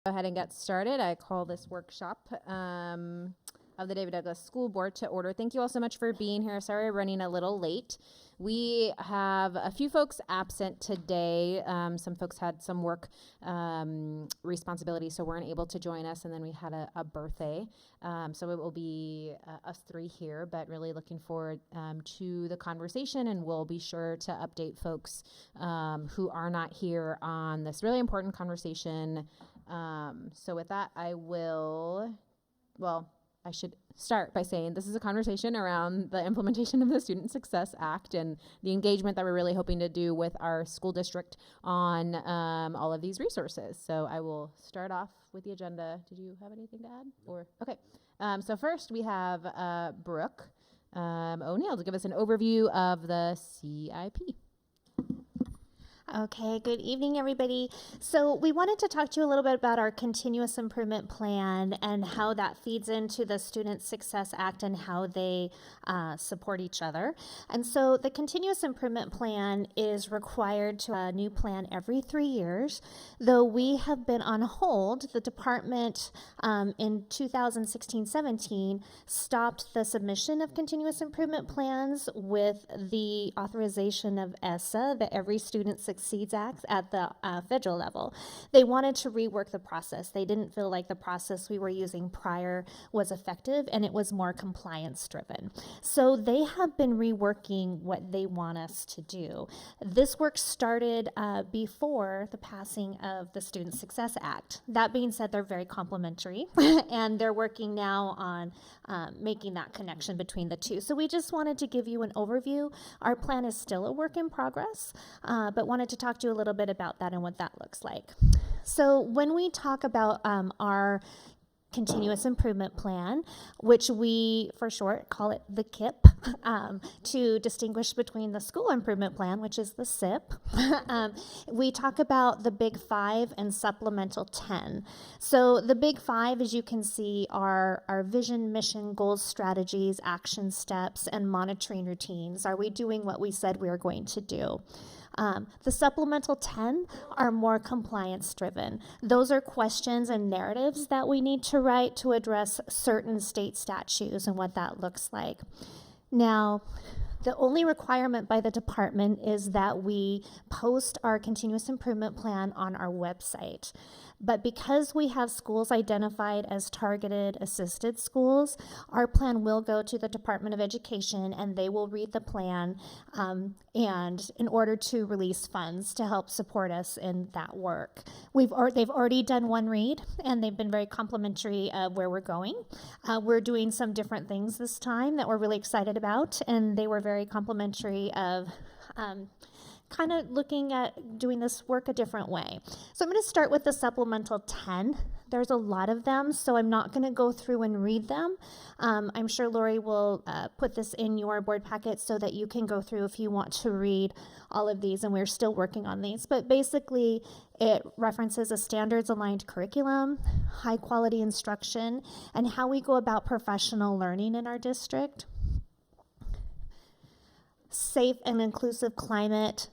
Go ahead and get started. I call this workshop of the David Douglas School Board to order. Thank you all so much for being here. Sorry we're running a little late. We have a few folks absent today. Some folks had some work responsibilities, so weren't able to join us, and then we had a birthday. So it will be us three here, but really looking forward to the conversation, and we'll be sure to update folks who are not here on this really important conversation. So with that, I should start by saying this is a conversation around the implementation of the Student Success Act and the engagement that we're really hoping to do with our school district on all of these resources. So I will start off with the agenda. Did you have anything to add? Or okay. So first we have Brooke O'Neill to give us an overview of the CIP. Okay, good evening, everybody. So we wanted to talk to you a little bit about our continuous improvement plan and how that feeds into the Student Success Act and how they support each other. And so the continuous improvement plan is required to a new plan every 3 years. Though we have been on hold, the department in 2016-17 stopped the submission of continuous improvement plans with the authorization of ESSA, the Every Student Succeeds Act, at the federal level. They wanted to rework the process. They didn't feel like the process we were using prior was effective, and it was more compliance driven. So they have been reworking what they want us to do. This work started before the passing of the Student Success Act. That being said, they're very complementary, and they're working now on making that connection between the two. So we just wanted to give you an overview. Our plan is still a work in progress, but wanted to talk to you a little bit about that and what that looks like. So when we talk about our continuous improvement plan, which we for short call it the KIP, to distinguish between the school improvement plan, which is the SIP. We talk about the big 5 and supplemental 10. So the big 5, as you can see, are our vision, mission, goals, strategies, action steps, and monitoring routines. Are we doing what we said we were going to do? The supplemental 10 are more compliance driven. Those are questions and narratives that we need to write to address certain state statutes and what that looks like. Now, the only requirement by the department is that we post our continuous improvement plan on our website. But because we have schools identified as targeted assisted schools, our plan will go to the Department of Education, and they will read the plan and in order to release funds to help support us in that work. They've already done one read, and they've been very complimentary of where we're going. We're doing some different things this time that we're really excited about, and they were very complimentary of kind of looking at doing this work a different way. So I'm going to start with the supplemental 10. There's a lot of them, so I'm not going to go through and read them. I'm sure Lori will put this in your board packet so that you can go through if you want to read all of these, and we're still working on these. But basically, it references a standards-aligned curriculum, high-quality instruction, and how we go about professional learning in our district. Safe and inclusive climate,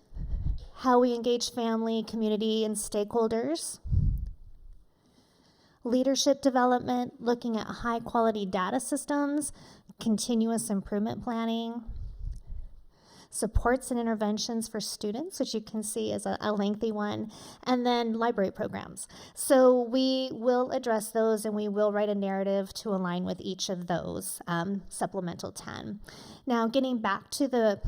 how we engage family, community, and stakeholders. Leadership development, looking at high quality data systems, continuous improvement planning. Supports and interventions for students, which you can see is a lengthy one, and then library programs. So we will address those, and we will write a narrative to align with each of those, supplemental 10. Now, getting back to the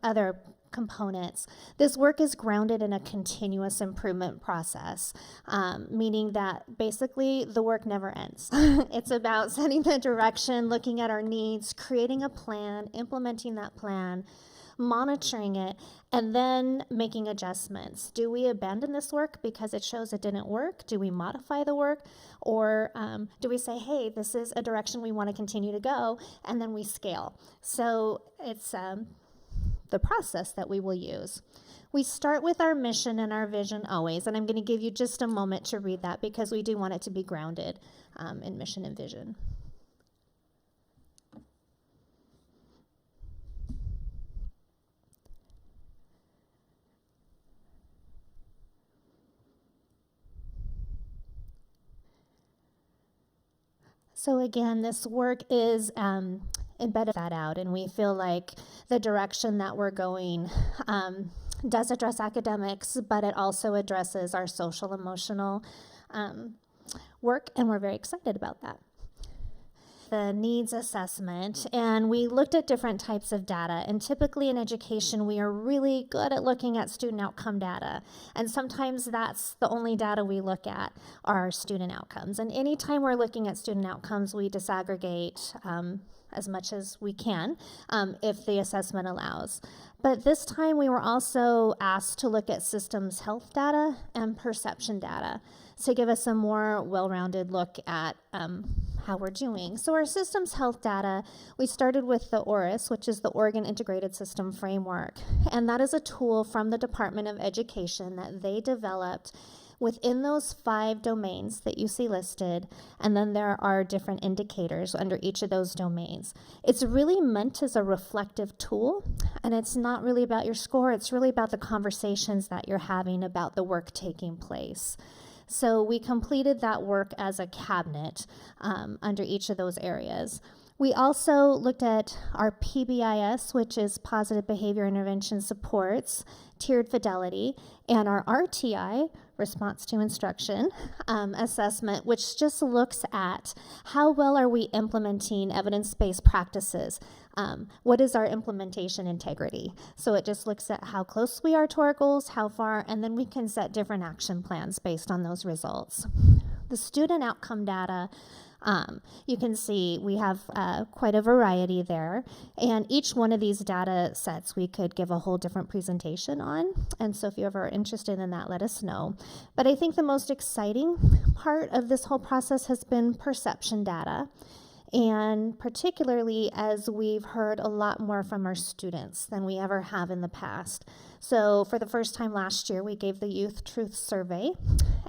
other components, this work is grounded in a continuous improvement process, meaning that basically the work never ends. It's about setting the direction, looking at our needs, creating a plan, implementing that plan, monitoring it, and then making adjustments. Do we abandon this work because it shows it didn't work? Do we modify the work? Or do we say, hey, this is a direction we want to continue to go, and then we scale? So it's the process that we will use. We start with our mission and our vision always, and I'm going to give you just a moment to read that because we do want it to be grounded in mission and vision. So again, this work is embedded that out, and we feel like the direction that we're going does address academics, but it also addresses our social emotional work, and we're very excited about that. The needs assessment, and we looked at different types of data. And typically in education, we are really good at looking at student outcome data. And sometimes that's the only data we look at are student outcomes. And anytime we're looking at student outcomes, we disaggregate as much as we can if the assessment allows. But this time we were also asked to look at systems health data and perception data to give us a more well-rounded look at how we're doing. So our systems health data, we started with the ORIS, which is the Oregon Integrated System Framework. And that is a tool from the Department of Education that they developed within those 5 domains that you see listed, and then there are different indicators under each of those domains. It's really meant as a reflective tool, and it's not really about your score, it's really about the conversations that you're having about the work taking place. So we completed that work as a cabinet under each of those areas. We also looked at our PBIS, which is Positive Behavior Intervention Supports, Tiered Fidelity, and our RTI, Response to Instruction, assessment, which just looks at how well are we implementing evidence-based practices. What is our implementation integrity? So it just looks at how close we are to our goals, how far, and then we can set different action plans based on those results. The student outcome data, you can see we have quite a variety there, and each one of these data sets we could give a whole different presentation on, and so if you're ever interested in that, let us know. But I think the most exciting part of this whole process has been perception data, and particularly as we've heard a lot more from our students than we ever have in the past. So for the first time last year, we gave the Youth Truth Survey,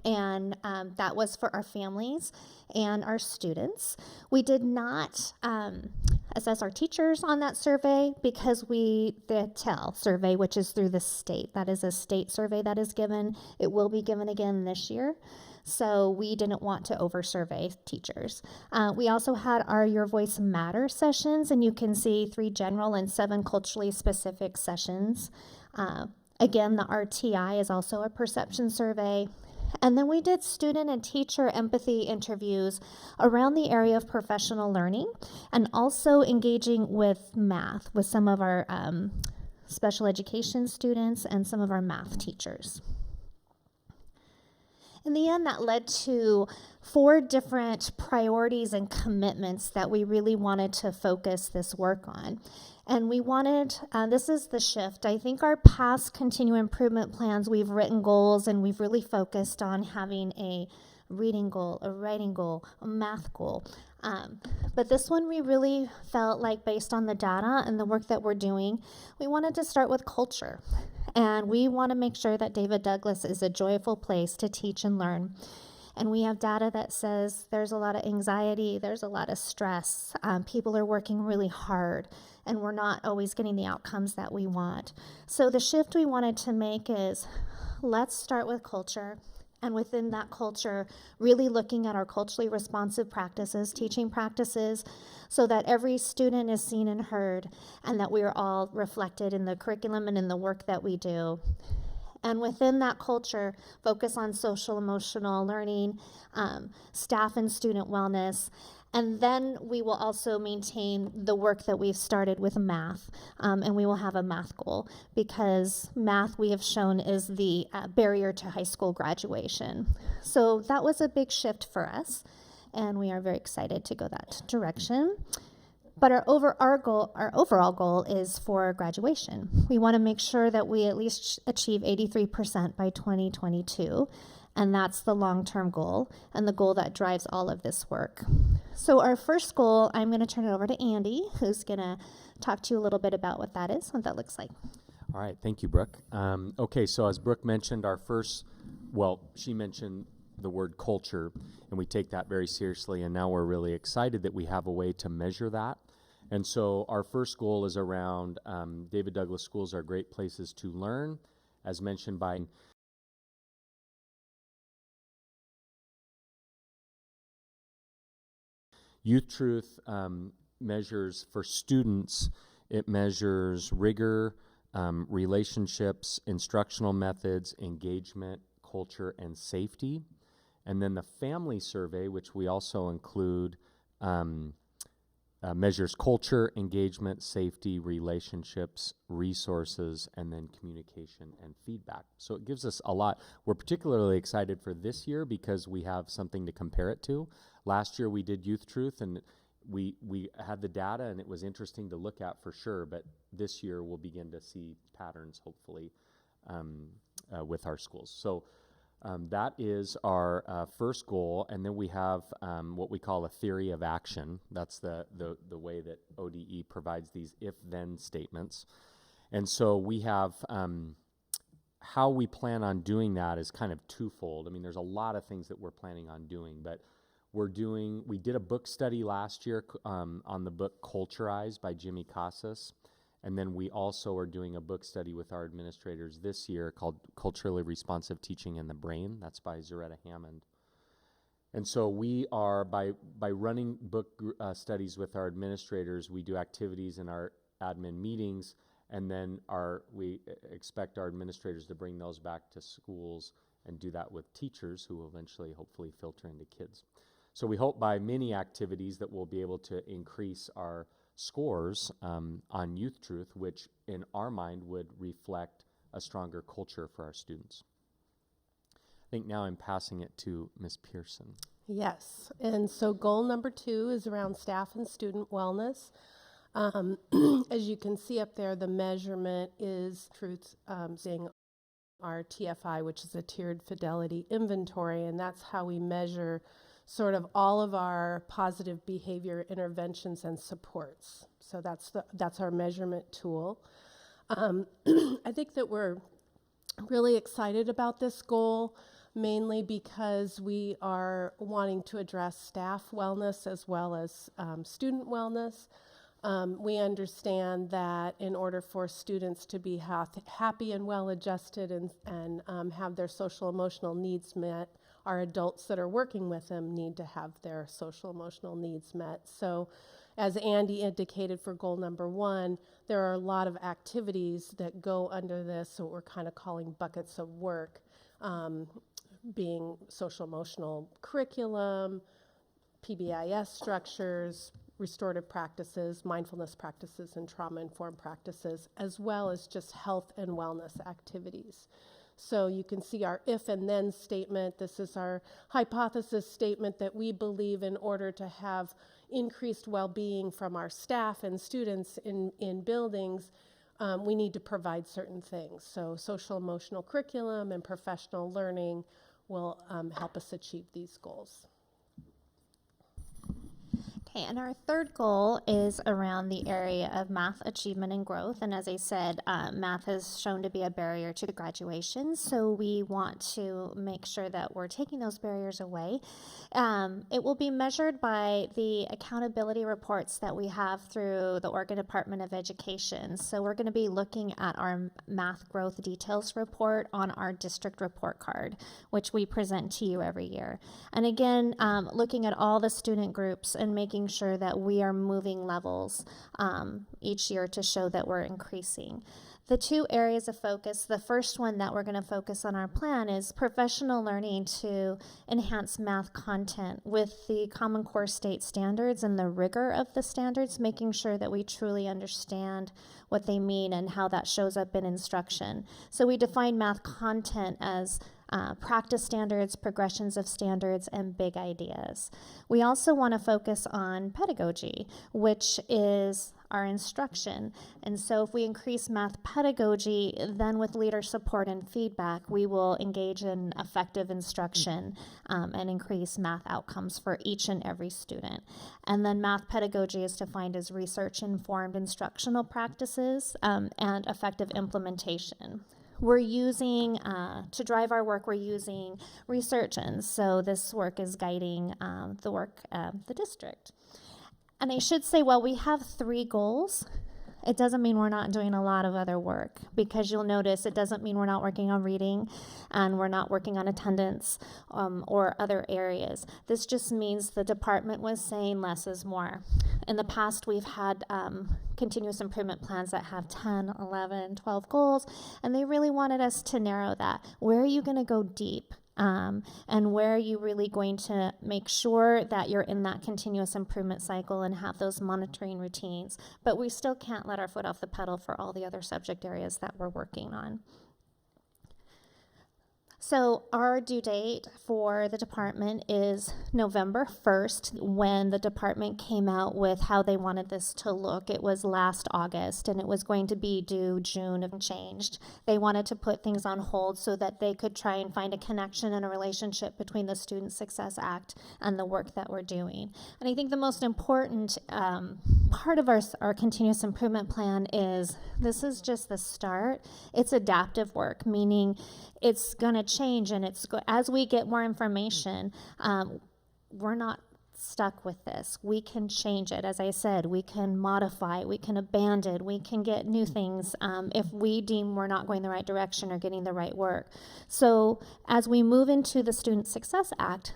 and that was for our families and our students. We did not assess our teachers on that survey because the TEL survey, which is through the state, that is a state survey that is given. It will be given again this year. So we didn't want to over-survey teachers. We also had our Your Voice Matters sessions, and you can see 3 general and 7 culturally specific sessions. Again, the RTI is also a perception survey. And then we did student and teacher empathy interviews around the area of professional learning and also engaging with math with some of our special education students and some of our math teachers. In the end, that led to 4 different priorities and commitments that we really wanted to focus this work on. And we wanted, this is the shift. I think our past continuous improvement plans, we've written goals and we've really focused on having a reading goal, a writing goal, a math goal. But this one we really felt like based on the data and the work that we're doing, we wanted to start with culture. And we want to make sure that David Douglas is a joyful place to teach and learn. And we have data that says there's a lot of anxiety, there's a lot of stress, people are working really hard, and we're not always getting the outcomes that we want. So the shift we wanted to make is let's start with culture. And within that culture, really looking at our culturally responsive practices, teaching practices, so that every student is seen and heard, and that we are all reflected in the curriculum and in the work that we do. And within that culture, focus on social emotional learning, staff and student wellness. And then we will also maintain the work that we've started with math, and we will have a math goal because math we have shown is the barrier to high school graduation. So that was a big shift for us, and we are very excited to go that direction. But our overall goal is for graduation. We want to make sure that we at least achieve 83% by 2022. And that's the long-term goal and the goal that drives all of this work. So our first goal, I'm going to turn it over to Andy, who's going to talk to you a little bit about what that is, what that looks like. All right, thank you, Brooke. Okay, so as Brooke mentioned, she mentioned the word culture, and we take that very seriously, and now we're really excited that we have a way to measure that. And so our first goal is around David Douglas schools are great places to learn, as mentioned by Youth Truth measures for students, it measures rigor, relationships, instructional methods, engagement, culture, and safety. And then the family survey, which we also include, measures culture, engagement, safety, relationships, resources, and then communication and feedback. So it gives us a lot. We're particularly excited for this year because we have something to compare it to. Last year we did Youth Truth, and we had the data, and it was interesting to look at for sure, but this year we'll begin to see patterns, hopefully, with our schools. So that is our first goal, and then we have what we call a theory of action. That's the way that ODE provides these if-then statements. And so we have how we plan on doing that is kind of twofold. I mean, there's a lot of things that we're planning on doing, but we did a book study last year on the book Culturize by Jimmy Casas. And then we also are doing a book study with our administrators this year called Culturally Responsive Teaching in the Brain. That's by Zaretta Hammond. And so we are, by running book studies with our administrators, we do activities in our admin meetings, and then we expect our administrators to bring those back to schools and do that with teachers who will eventually, hopefully, filter into kids. So we hope by many activities that we'll be able to increase our scores on Youth Truth, which in our mind would reflect a stronger culture for our students. I think now I'm passing it to Ms. Pearson. Yes, and so goal number 2 is around staff and student wellness. As you can see up there, the measurement is Truth saying our TFI, which is a tiered fidelity inventory, and that's how we measure sort of all of our positive behavior interventions and supports. So that's our measurement tool. I think that we're really excited about this goal, mainly because we are wanting to address staff wellness as well as student wellness. We understand that in order for students to be happy and well-adjusted and have their social emotional needs met, our adults that are working with them need to have their social emotional needs met. So as Andy indicated for goal number 1, there are a lot of activities that go under this, what we're kind of calling buckets of work, being social emotional curriculum, PBIS structures, restorative practices, mindfulness practices, and trauma-informed practices, as well as just health and wellness activities. So you can see our if and then statement. This is our hypothesis statement that we believe in order to have increased well-being from our staff and students in buildings, we need to provide certain things. So social emotional curriculum and professional learning will help us achieve these goals. Okay, and our third goal is around the area of math achievement and growth. And as I said, math has shown to be a barrier to graduation, so we want to make sure that we're taking those barriers away. It will be measured by the accountability reports that we have through the Oregon Department of Education. So we're going to be looking at our math growth details report on our district report card, which we present to you every year. And again, looking at all the student groups and making sure that we are moving levels each year to show that we're increasing. The 2 areas of focus, the first one that we're going to focus on our plan is professional learning to enhance math content with the Common Core state standards and the rigor of the standards, making sure that we truly understand what they mean and how that shows up in instruction. So we define math content as practice standards, progressions of standards, and big ideas. We also want to focus on pedagogy, which is our instruction. And so if we increase math pedagogy, then with leader support and feedback, we will engage in effective instruction and increase math outcomes for each and every student. And then math pedagogy is defined as research-informed instructional practices and effective implementation. We're using, to drive our work, we're using research, and so this work is guiding the work of the district. And I should say, while we have 3 goals, It doesn't mean we're not doing a lot of other work, because you'll notice it doesn't mean we're not working on reading and we're not working on attendance or other areas. This just means the department was saying less is more. In the past, we've had continuous improvement plans that have 10, 11, 12 goals, and they really wanted us to narrow that. Where are you going to go deep? And where are you really going to make sure that you're in that continuous improvement cycle and have those monitoring routines? But we still can't let our foot off the pedal for all the other subject areas that we're working on. So our due date for the department is November 1st, when the department came out with how they wanted this to look. It was last August, and it was going to be due June and changed. They wanted to put things on hold so that they could try and find a connection and a relationship between the Student Success Act and the work that we're doing. And I think the most important part of our continuous improvement plan is this is just the start. It's adaptive work, meaning it's going to change, and as we get more information, we're not stuck with this. We can change it. As I said, we can modify, we can abandon, we can get new things if we deem we're not going the right direction or getting the right work. So as we move into the Student Success Act,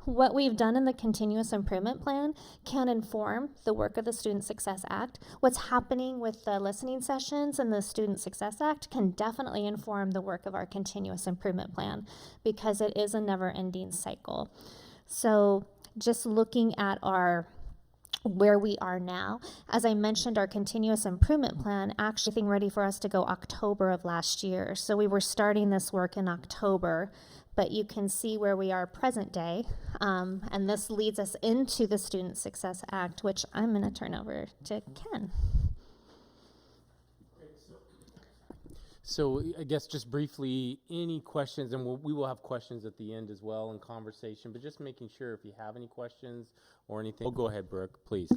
what we've done in the continuous improvement plan can inform the work of the Student Success Act. What's happening with the listening sessions and the Student Success Act can definitely inform the work of our continuous improvement plan, because it is a never-ending cycle. So just looking at where we are now, as I mentioned, our continuous improvement plan actually being ready for us to go October of last year. So we were starting this work in October, but you can see where we are present day. And this leads us into the Student Success Act, which I'm going to turn over to Ken. So I guess just briefly, any questions, and we will have questions at the end as well in conversation, but just making sure if you have any questions or anything. Oh, go ahead, Brooke, please.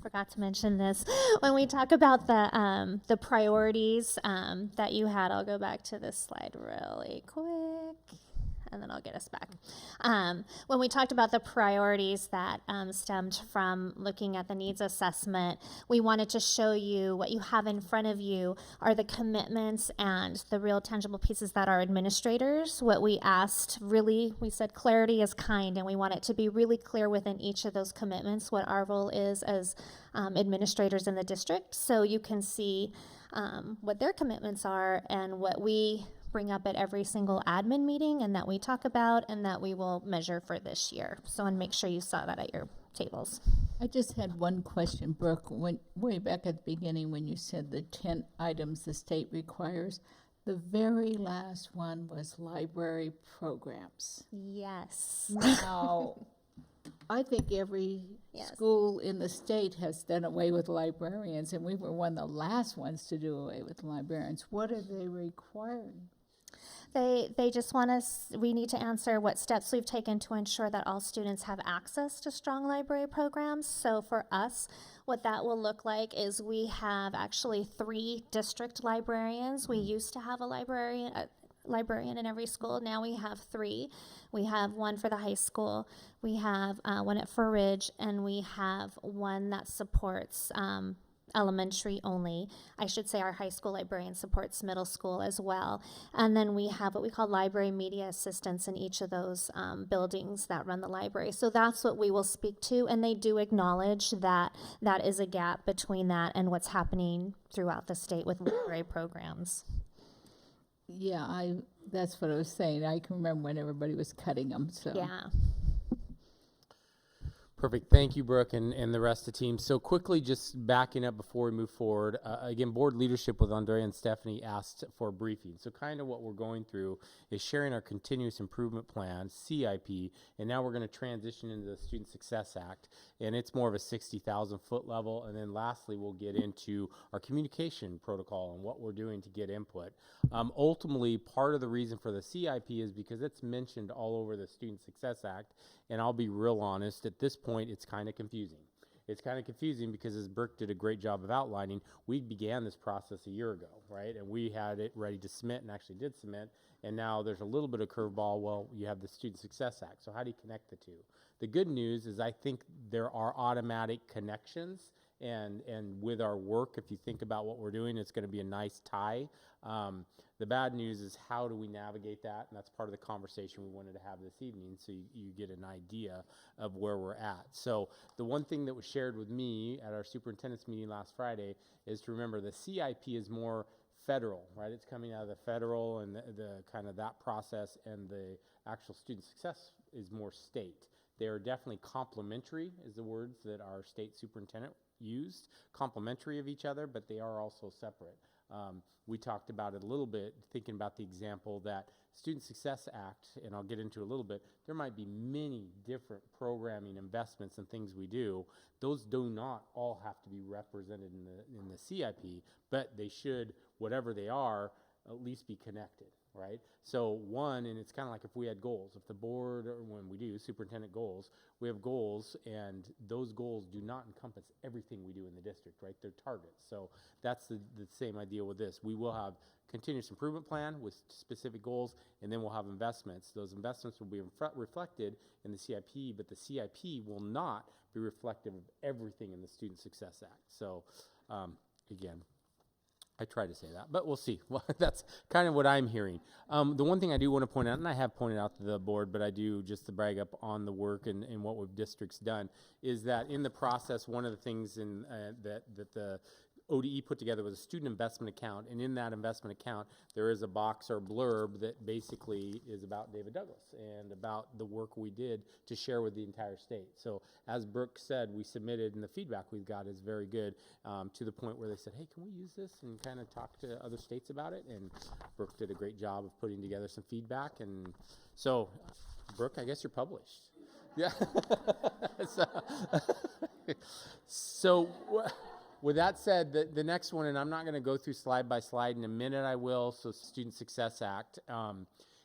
Forgot to mention this. When we talk about the priorities that you had, I'll go back to this slide really quick, and then I'll get us back. When we talked about the priorities that stemmed from looking at the needs assessment, we wanted to show you what you have in front of you are the commitments and the real tangible pieces that our administrators, what we asked, really, we said clarity is kind, and we want it to be really clear within each of those commitments what our role is as administrators in the district, so you can see what their commitments are and what we bring up at every single admin meeting and that we talk about and that we will measure for this year. So, and make sure you saw that at your tables. I just had one question, Brooke. Way back at the beginning when you said the 10 items the state requires, the very last one was library programs. Yes. Now, I think every Yes. school in the state has done away with librarians, and we were one of the last ones to do away with librarians. What are they requiring? They just want us, we need to answer what steps we've taken to ensure that all students have access to strong library programs. So for us, what that will look like is we have actually 3 district librarians. We used to have a librarian in every school. Now we have 3. We have one for the high school, we have one at Fur Ridge, and we have one that supports elementary only. I should say our high school librarian supports middle school as well. And then we have what we call library media assistants in each of those buildings that run the library. So that's what we will speak to, and they do acknowledge that that is a gap between that and what's happening throughout the state with library programs. Yeah, that's what I was saying. I can remember when everybody was cutting them. So Yeah. Perfect. Thank you, Brooke, and the rest of the team. So quickly, just backing up before we move forward, again, board leadership with Andrea and Stephanie asked for a briefing. So kind of what we're going through is sharing our continuous improvement plan, CIP, and now we're going to transition into the Student Success Act, and it's more of a 60,000 foot level. And then lastly, we'll get into our communication protocol and what we're doing to get input. Ultimately, part of the reason for the CIP is because it's mentioned all over the Student Success Act, and I'll be real honest, at this point, it's kind of confusing. It's kind of confusing because, as Brooke did a great job of outlining, we began this process a year ago, right? And we had it ready to submit and actually did submit, and now there's a little bit of curveball. Well, you have the Student Success Act, so how do you connect the two? The good news is I think there are automatic connections And with our work, if you think about what we're doing, it's going to be a nice tie. The bad news is, how do we navigate that? And that's part of the conversation we wanted to have this evening, so you get an idea of where we're at. So the one thing that was shared with me at our superintendent's meeting last Friday is to remember the CIP is more federal, right? It's coming out of the federal and the kind of that process, and the actual student success is more state. They are definitely complementary, is the words that our state superintendent used, complementary of each other, but they are also separate. We talked about it a little bit, thinking about the example that Student Success Act, and I'll get into a little bit, there might be many different programming investments and things we do. Those do not all have to be represented in the CIP, but they should, whatever they are, at least be connected, right? So one, and it's kind of like if we had goals, if the board, or when we do superintendent goals, we have goals, and those goals do not encompass everything we do in the district, right? They're targets. So that's the same idea with this. We will have continuous improvement plan with specific goals, and then we'll have investments. Those investments will be reflected in the CIP, but the CIP will not be reflective of everything in the Student Success Act. So again, I try to say that, but we'll see. Well, that's kind of what I'm hearing. The one thing I do want to point out, and I have pointed out to the board, but I do just to brag up on the work and what we've districts done, is that in the process, one of the things that the ODE put together was a student investment account, and in that investment account, there is a box or blurb that basically is about David Douglas and about the work we did to share with the entire state. So as Brooke said, we submitted, and the feedback we've got is very good, to the point where they said, hey, can we use this and kind of talk to other states about it? And Brooke did a great job of putting together some feedback. And so, Brooke, I guess you're published. Yeah. So with that said, the next one, and I'm not going to go through slide by slide. In a minute I will. So Student Success Act.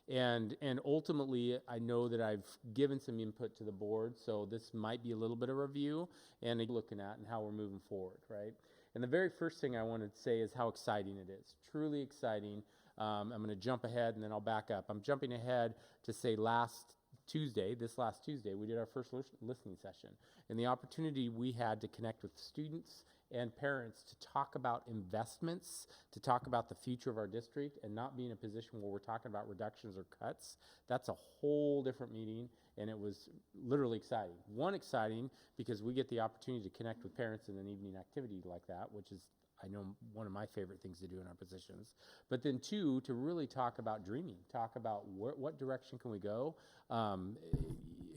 And ultimately, I know that I've given some input to the board, so this might be a little bit of review and looking at and how we're moving forward, right? And the very first thing I want to say is how exciting it is. Truly exciting. I'm going to jump ahead and then I'll back up. I'm jumping ahead to say this last Tuesday, we did our first listening session. And the opportunity we had to connect with students and parents to talk about investments, to talk about the future of our district, and not be in a position where we're talking about reductions or cuts. That's a whole different meeting, and it was literally exciting. One, exciting because we get the opportunity to connect with parents in an evening activity like that, which is, I know, one of my favorite things to do in our positions. But then two, to really talk about dreaming, talk about what direction can we go.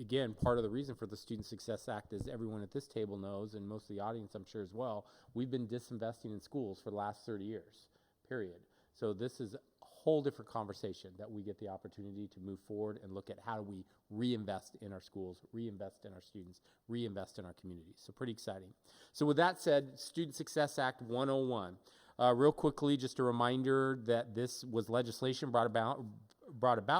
Again, part of the reason for the Student Success Act, is everyone at this table knows, and most of the audience I'm sure as well, we've been disinvesting in schools for the last 30 years, period. So this is a whole different conversation that we get the opportunity to move forward and look at how do we reinvest in our schools, reinvest in our students, reinvest in our communities. So pretty exciting. So with that said, Student Success Act 101. Real quickly, just a reminder that this was legislation brought about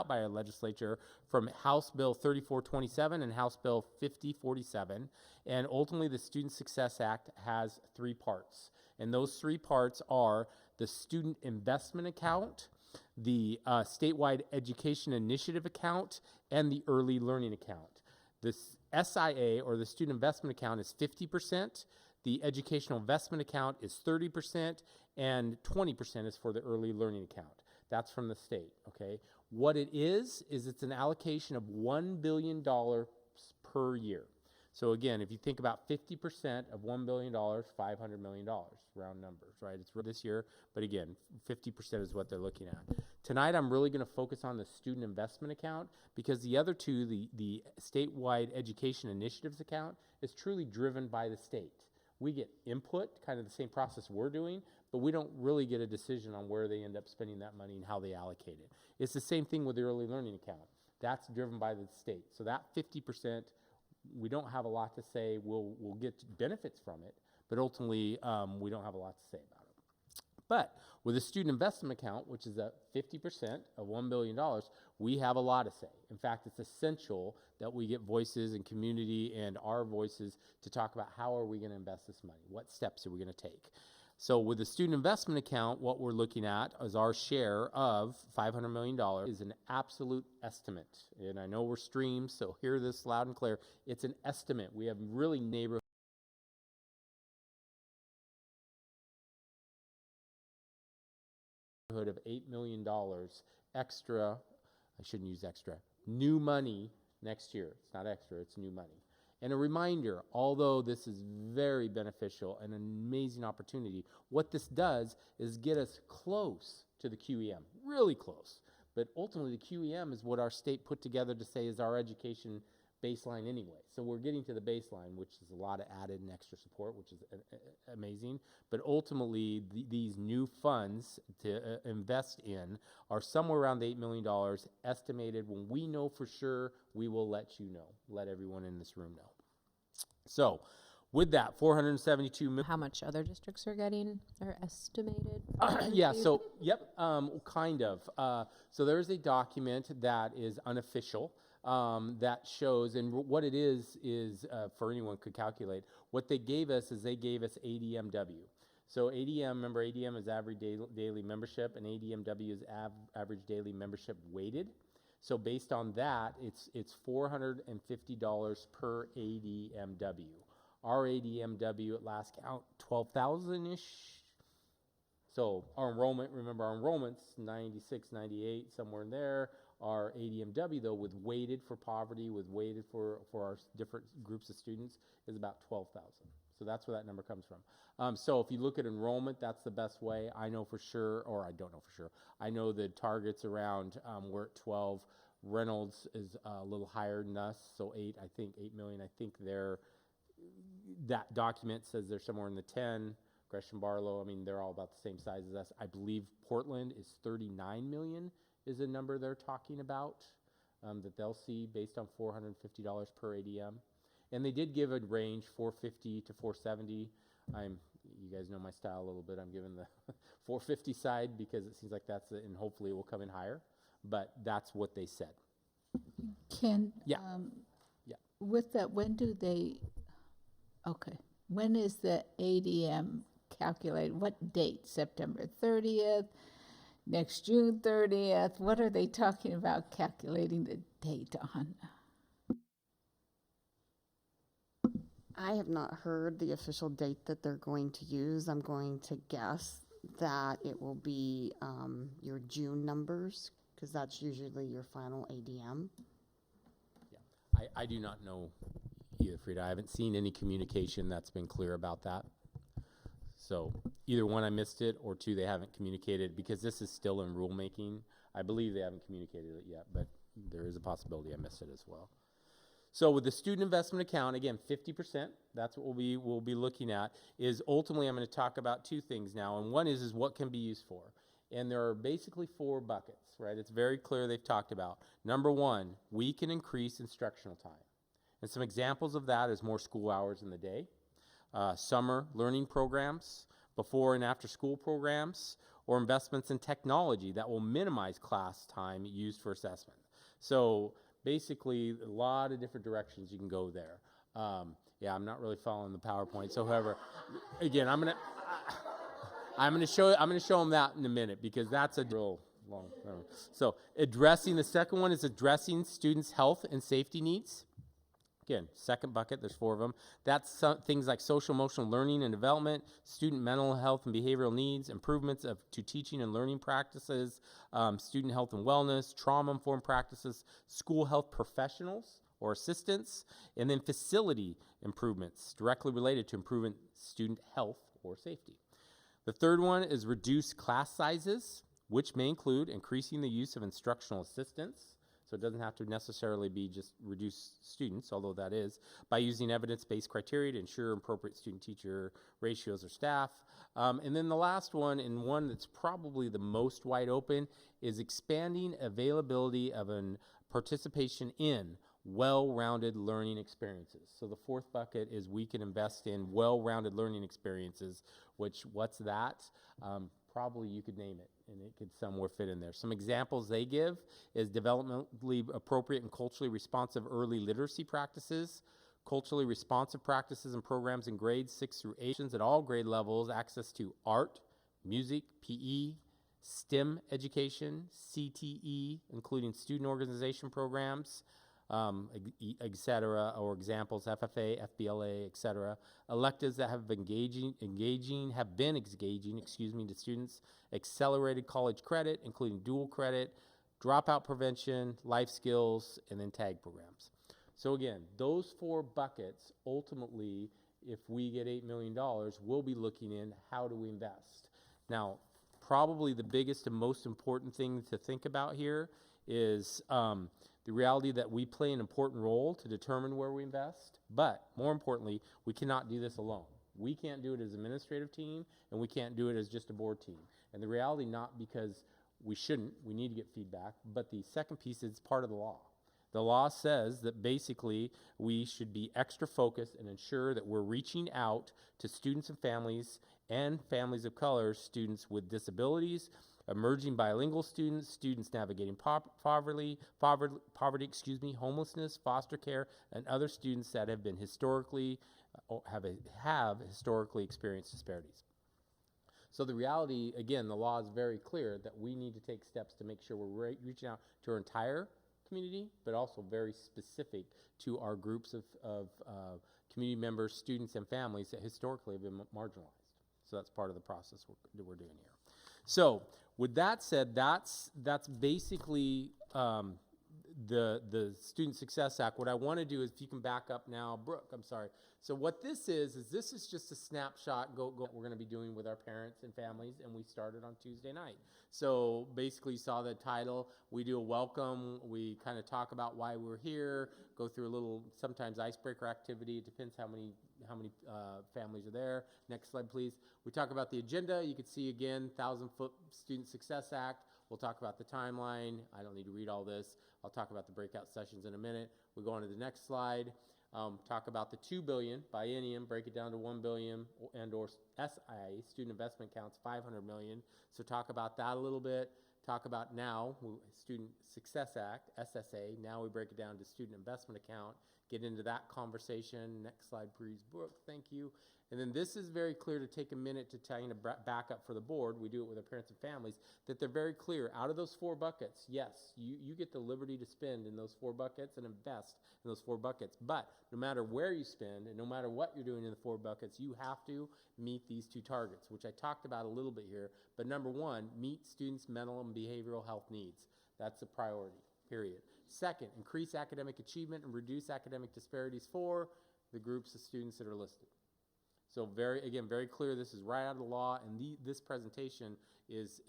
by a legislature from House Bill 3427 and House Bill 5047. And ultimately, the Student Success Act has three parts. And those three parts are the Student Investment Account, the Statewide Education Initiative Account, and the Early Learning Account. The SIA, or the Student Investment Account, is 50%. The Educational Investment Account is 30%, and 20% is for the Early Learning Account. That's from the state, okay? What it is it's an allocation of $1 billion per year. So again, if you think about 50% of $1 billion, $500 million, round numbers, right? It's this year, but again, 50% is what they're looking at. Tonight, I'm really going to focus on the Student Investment Account, because the other two, the Statewide Education Initiatives Account, is truly driven by the state. We get input, kind of the same process we're doing, but we don't really get a decision on where they end up spending that money and how they allocate it. It's the same thing with the Early Learning Account. That's driven by the state. So that 50%, we don't have a lot to say. We'll get benefits from it, but ultimately, we don't have a lot to say about it. But with a Student Investment Account, which is at 50% of $1 billion, we have a lot to say. In fact, it's essential that we get voices and community and our voices to talk about how are we going to invest this money? What steps are we going to take? So with the Student Investment Account, what we're looking at is our share of $500 million is an absolute estimate. And I know we're streamed, so hear this loud and clear. It's an estimate. We have really neighborhood of $8 million extra, I shouldn't use extra, new money next year. It's not extra, it's new money. And a reminder, although this is very beneficial and an amazing opportunity, what this does is get us close to the QEM, really close. But ultimately, the QEM is what our state put together to say is our education baseline anyway. So we're getting to the baseline, which is a lot of added and extra support, which is amazing. But ultimately, these new funds to invest in are somewhere around the $8 million estimated. When we know for sure, we will let you know, let everyone in this room know. So with that, 472 million. How much other districts are getting or estimated? Yeah, so, yep, kind of. So there is a document that is unofficial that shows, and what it is for anyone could calculate, what they gave us is they gave us ADMW. So ADM, remember ADM is average daily membership, and ADMW is average daily membership weighted. So based on that, it's $450 per ADMW. Our ADMW at last count, 12,000-ish. So our enrollment, remember our enrollment's 96, 98, somewhere in there. Our ADMW, though, with weighted for poverty, with weighted for our different groups of students, is about 12,000. So that's where that number comes from. So if you look at enrollment, that's the best way. I know for sure, or I don't know for sure. I know the targets around, we're at 12. Reynolds is a little higher than us, so 8 million. I think that document says they're somewhere in the 10. Gresham Barlow, I mean, they're all about the same size as us. I believe Portland is 39 million is a number they're talking about that they'll see based on $450 per ADM. And they did give a range, 450 to 470. You guys know my style a little bit. I'm giving the 450 side because it seems like that's it, and hopefully it will come in higher. But that's what they said. Ken, Yeah. Yeah. with that, when is the ADM calculated? What date? September 30th? Next June 30th? What are they talking about calculating the date on? I have not heard the official date that they're going to use. I'm going to guess that it will be your June numbers, because that's usually your final ADM. Yeah. I do not know either, Frida. I haven't seen any communication that's been clear about that. So either one, I missed it, or two, they haven't communicated, because this is still in rulemaking. I believe they haven't communicated it yet, but there is a possibility I missed it as well. So with the student investment account, again, 50%, that's what we'll be looking at, is ultimately I'm going to talk about two things now. And one is what can be used for. And there are basically 4 buckets, right? It's very clear they've talked about. Number one, we can increase instructional time. And some examples of that is more school hours in the day, summer learning programs, before and after school programs, or investments in technology that will minimize class time used for assessment. So basically, a lot of different directions you can go there. Yeah, I'm not really following the PowerPoint. So, however, again, I'm gonna show them that in a minute, because that's a real long. So, the second one is addressing students' health and safety needs. Again, second bucket, there's 4 of them. That's things like social emotional learning and development, student mental health and behavioral needs, improvements to teaching and learning practices, student health and wellness, trauma-informed practices, school health professionals or assistants, and then facility improvements directly related to improving student health or safety. The third one is reduce class sizes, which may include increasing the use of instructional assistants. So it doesn't have to necessarily be just reduce students, although that is, by using evidence-based criteria to ensure appropriate student-teacher ratios or staff. And then the last one, and one that's probably the most wide open, is expanding availability of participation in well-rounded learning experiences. So the 4th bucket is we can invest in well-rounded learning experiences, which, what's that? Probably you could name it, and it could somewhere fit in there. Some examples they give is developmentally appropriate and culturally responsive early literacy practices, culturally responsive practices and programs in grades 6 through 8 at all grade levels, access to art, music, PE, STEM education, CTE, including student organization programs, et cetera, or examples, FFA, FBLA, et cetera. Electives that have been engaging, to students, accelerated college credit, including dual credit, dropout prevention, life skills, and then tag programs. So again, those 4 buckets, ultimately, if we get $8 million, we'll be looking in how do we invest. Now, probably the biggest and most important thing to think about here is the reality that we play an important role to determine where we invest, but more importantly, we cannot do this alone. We can't do it as an administrative team, and we can't do it as just a board team. And the reality, not because we shouldn't, we need to get feedback, but the second piece is part of the law. The law says that basically we should be extra focused and ensure that we're reaching out to students and families of color, students with disabilities, emerging bilingual students, students navigating poverty, homelessness, foster care, and other students that have been historically have historically experienced disparities. So the reality, again, the law is very clear that we need to take steps to make sure we're reaching out to our entire community, but also very specific to our groups of community members, students, and families that historically have been marginalized. So that's part of the process that we're doing here. So with that said, that's basically the Student Success Act. What I want to do is, if you can back up now, Brooke, I'm sorry. So what this is just a snapshot we're going to be doing with our parents and families, and we started on Tuesday night. So basically, you saw the title. We do a welcome. We kind of talk about why we're here, go through a little, sometimes icebreaker activity. It depends how many families are there. Next slide, please. We talk about the agenda. You can see again, 1,000-foot Student Success Act. We'll talk about the timeline. I don't need to read all this. I'll talk about the breakout sessions in a minute. We go on to the next slide. Talk about the $2 billion biennium, break it down to $1 billion, and/or SIA, student investment accounts, $500 million. So talk about that a little bit. Talk about now Student Success Act, SSA. Now we break it down to student investment account. Get into that conversation. Next slide, please, Brooke. Thank you. And then this is very clear, to take a minute to tell you to back up for the board. We do it with our parents and families, that they're very clear. Out of those 4 buckets, yes, you get the liberty to spend in those 4 buckets and invest in those 4 buckets. But no matter where you spend and no matter what you're doing in the 4 buckets, you have to meet these 2 targets, which I talked about a little bit here. But number 1, meet students' mental and behavioral health needs. That's a priority, period. Second, increase academic achievement and reduce academic disparities for the groups of students that are listed. So very clear, this is right out of the law, and this presentation is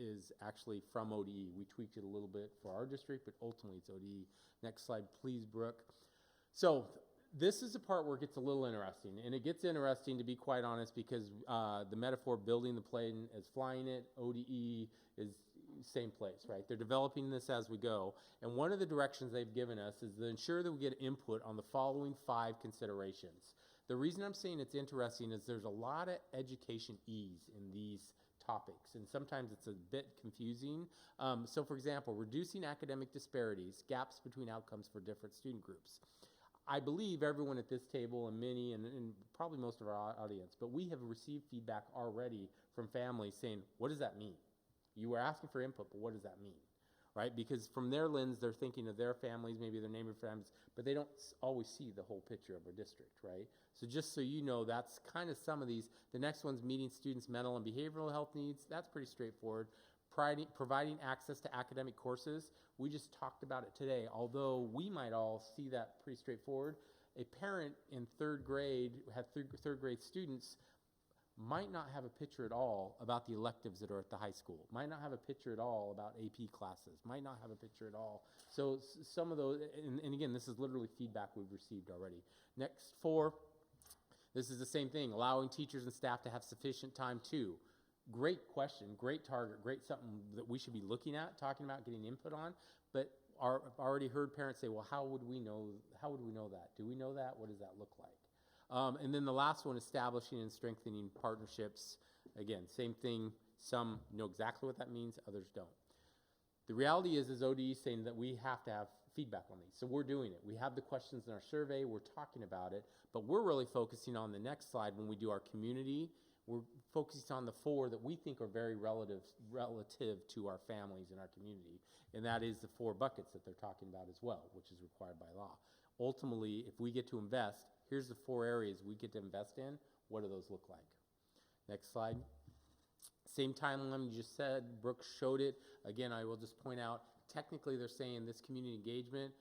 actually from ODE. We tweaked it a little bit for our district, but ultimately it's ODE. Next slide, please, Brooke. So this is the part where it gets a little interesting, and it gets interesting, to be quite honest, because the metaphor building the plane as flying it, ODE is same place, right? They're developing this as we go, and one of the directions they've given us is to ensure that we get input on the following 5 considerations. The reason I'm saying it's interesting is there's a lot of education ease in these topics, and sometimes it's a bit confusing. So for example, reducing academic disparities, gaps between outcomes for different student groups. I believe everyone at this table, and many, and probably most of our audience, but we have received feedback already from families saying, what does that mean? You were asking for input, but what does that mean? Right? Because from their lens, they're thinking of their families, maybe their neighbor families, but they don't always see the whole picture of our district, right? So just so you know, that's kind of some of these. The next one's meeting students' mental and behavioral health needs. That's pretty straightforward. Providing access to academic courses. We just talked about it today. Although we might all see that pretty straightforward, a parent in 3rd grade, have 3rd grade students, might not have a picture at all about the electives that are at the high school, might not have a picture at all about AP classes, might not have a picture at all. So some of those, and again, this is literally feedback we've received already. Next 4, this is the same thing, allowing teachers and staff to have sufficient time to. Great question, great target, great something that we should be looking at, talking about, getting input on, but I've already heard parents say, well, how would we know that? Do we know that? What does that look like? And then the last one, establishing and strengthening partnerships. Again, same thing. Some know exactly what that means, others don't. The reality is ODE is saying that we have to have feedback on these. So we're doing it. We have the questions in our survey. We're talking about it. But we're really focusing on the next slide when we do our community. We're focusing on the 4 that we think are very relative to our families and our community, and that is the 4 buckets that they're talking about as well, which is required by law. Ultimately, if we get to invest, here's the 4 areas we get to invest in. What do those look like? Next slide. Same timeline you just said. Brooke showed it. Again, I will just point out, technically they're saying this community engagement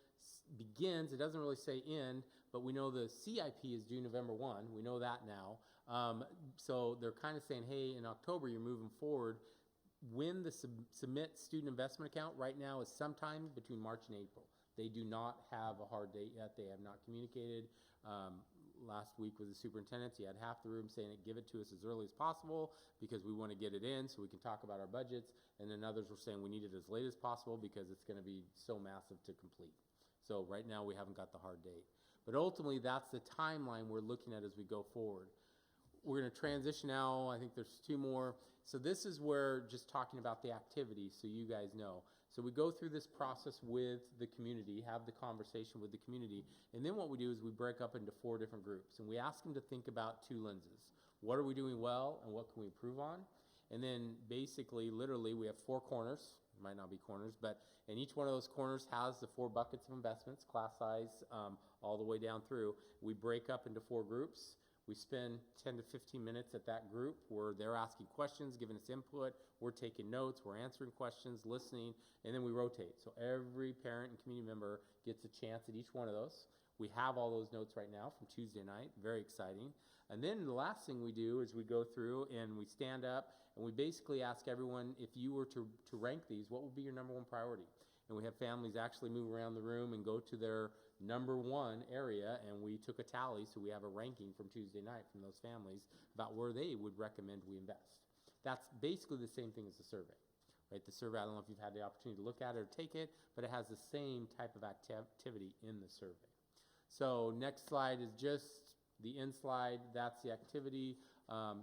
begins, it doesn't really say end, but we know the CIP is due November 1. We know that now. So they're kind of saying, hey, in October, you're moving forward. When the submit student investment account right now is sometime between March and April. They do not have a hard date yet. They have not communicated. Last week with the superintendent, he had half the room saying, give it to us as early as possible because we want to get it in so we can talk about our budgets. And then others were saying we need it as late as possible because it's going to be so massive to complete. So right now we haven't got the hard date. But ultimately, that's the timeline we're looking at as we go forward. We're going to transition now. I think there's 2 more. So this is where just talking about the activity so you guys know. So we go through this process with the community, have the conversation with the community, and then what we do is we break up into 4 different groups, and we ask them to think about 2 lenses. What are we doing well, and what can we improve on? And then basically, literally, we have 4 corners. It might not be corners, but and each one of those corners has the 4 buckets of investments, class size, all the way down through. We break up into 4 groups. We spend 10 to 15 minutes at that group where they're asking questions, giving us input, we're taking notes, we're answering questions, listening, and then we rotate. So every parent and community member gets a chance at each one of those. We have all those notes right now from Tuesday night, very exciting. And then the last thing we do is we go through and we stand up and we basically ask everyone, if you were to rank these, what would be your number 1 priority? And we have families actually move around the room and go to their number 1 area, and we took a tally, so we have a ranking from Tuesday night from those families about where they would recommend we invest. That's basically the same thing as the survey, right? The survey, I don't know if you've had the opportunity to look at it or take it, but it has the same type of activity in the survey. So next slide is just the end slide. That's the activity.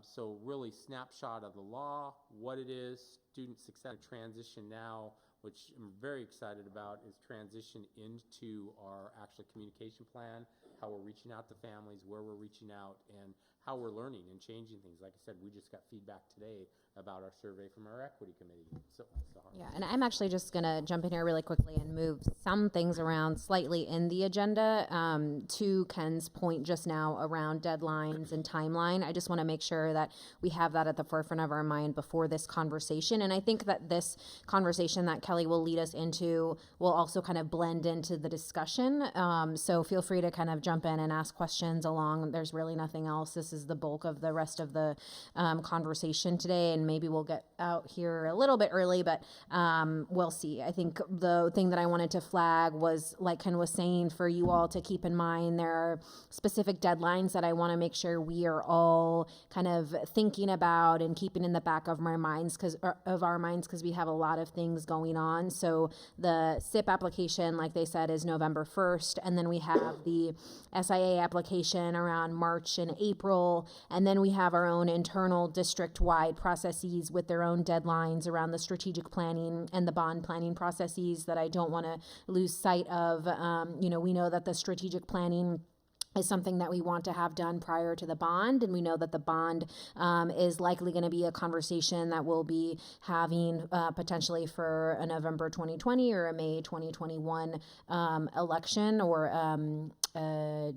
So really snapshot of the law, what it is, student success transition now, which I'm very excited about, is transition into our actual communication plan, how we're reaching out to families, where we're reaching out, and how we're learning and changing things. Like I said, we just got feedback today about our survey from our equity committee. So, Yeah, and I'm actually just going to jump in here really quickly and move some things around slightly in the agenda. To Ken's point just now around deadlines and timeline, I just want to make sure that we have that at the forefront of our mind before this conversation. And I think that this conversation that Kelly will lead us into will also kind of blend into the discussion. So feel free to kind of jump in and ask questions along. There's really nothing else. This is the bulk of the rest of the conversation today, and maybe we'll get out here a little bit early, but we'll see. I think the thing that I wanted to flag was, like Ken was saying, for you all to keep in mind, there are specific deadlines that I want to make sure we are all kind of thinking about and keeping in the back of our minds because we have a lot of things going on. So the SIP application, like they said, is November 1st, and then we have the SIA application around March and April, and then we have our own internal district-wide processes with their own deadlines around the strategic planning and the bond planning processes that I don't want to lose sight of. We know that the strategic planning is something that we want to have done prior to the bond, and we know that the bond is likely going to be a conversation that we'll be having potentially for a November 2020 or a May 2021 election or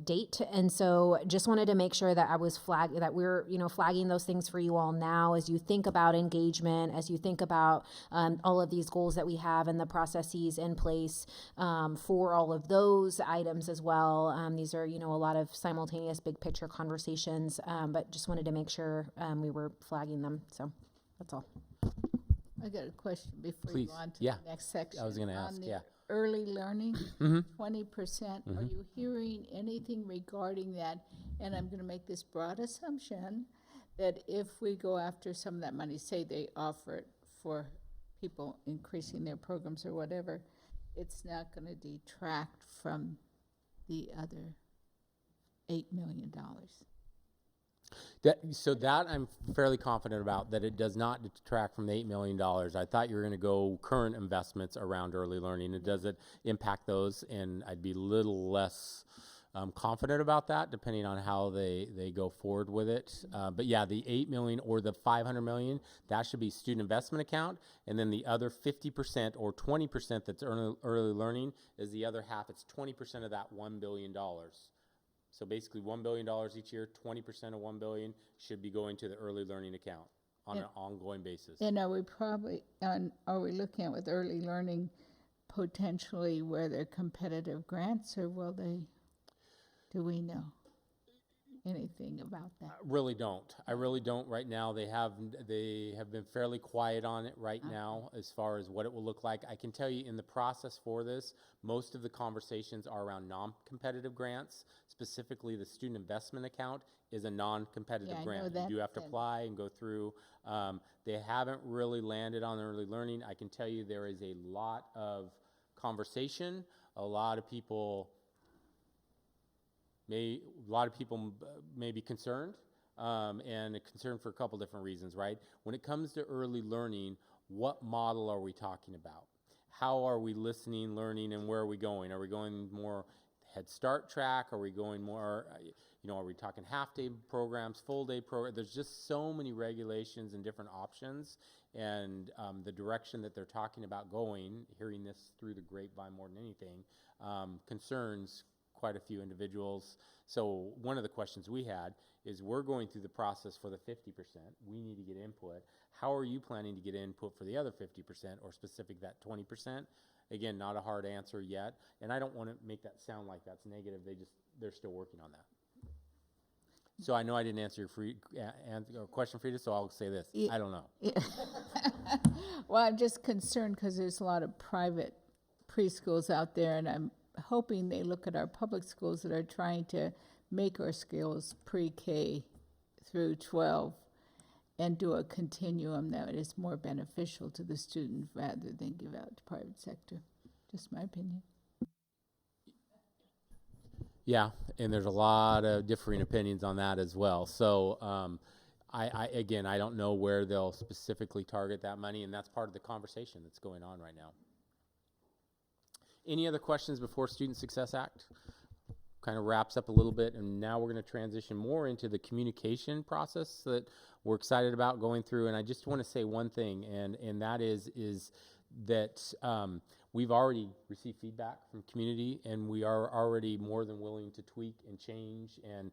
date. And so just wanted to make sure that I was we're flagging those things for you all now as you think about engagement, as you think about all of these goals that we have and the processes in place for all of those items as well. These are a lot of simultaneous big picture conversations, but just wanted to make sure we were flagging them. So that's all. I got a question before Please. you go on to Yeah. the next section. I was gonna ask, On the yeah. Early learning, Mm-hmm. 20%. Are you hearing anything regarding that? And I'm going to make this broad assumption that if we go after some of that money, say they offer it for people increasing their programs or whatever, it's not going to detract from the other $8 million. That I'm fairly confident about, that it does not detract from the $8 million. I thought you were going to go current investments around early learning. It doesn't impact those, and I'd be a little less confident about that, depending on how they go forward with it. But yeah, the 8 million or the 500 million, that should be student investment account. And then the other 50% or 20% that's early learning is the other half. It's 20% of that $1 billion. So basically $1 billion each year, 20% of $1 billion should be going to the early learning account on an ongoing basis. And are we looking at with early learning potentially where they're competitive grants, or do we know anything about that? I really don't right now. They have been fairly quiet on it right now as far as what it will look like. I can tell you in the process for this, most of the conversations are around non-competitive grants. Specifically, the student investment account is a non-competitive Yeah, I know grant. You that, do have to but- apply and go through. They haven't really landed on early learning. I can tell you there is a lot of conversation. A lot of people may be concerned, and concerned for a couple different reasons, right? When it comes to early learning, what model are we talking about? How are we listening, learning, and where are we going? Are we going more Head Start track? Are we going more, are we talking half-day programs, full-day programs? There's just so many regulations and different options, and the direction that they're talking about going, hearing this through the grapevine more than anything, concerns quite a few individuals. So one of the questions we had is, we're going through the process for the 50%. We need to get input. How are you planning to get input for the other 50% or specific that 20%? Again, not a hard answer yet. And I don't want to make that sound like that's negative. They're still working on that. So I know I didn't answer your question, Frida, so I'll say this. I don't know. Well, I'm just concerned because there's a lot of private preschools out there, and I'm hoping they look at our public schools that are trying to make our skills pre-K through 12 and do a continuum that is more beneficial to the student rather than give out to private sector. Just my opinion. Yeah, and there's a lot of differing opinions on that as well. So I don't know where they'll specifically target that money, and that's part of the conversation that's going on right now. Any other questions before Student Success Act? Kind of wraps up a little bit, and now we're going to transition more into the communication process that we're excited about going through. And I just want to say one thing, and that is that we've already received feedback from community, and we are already more than willing to tweak and change. And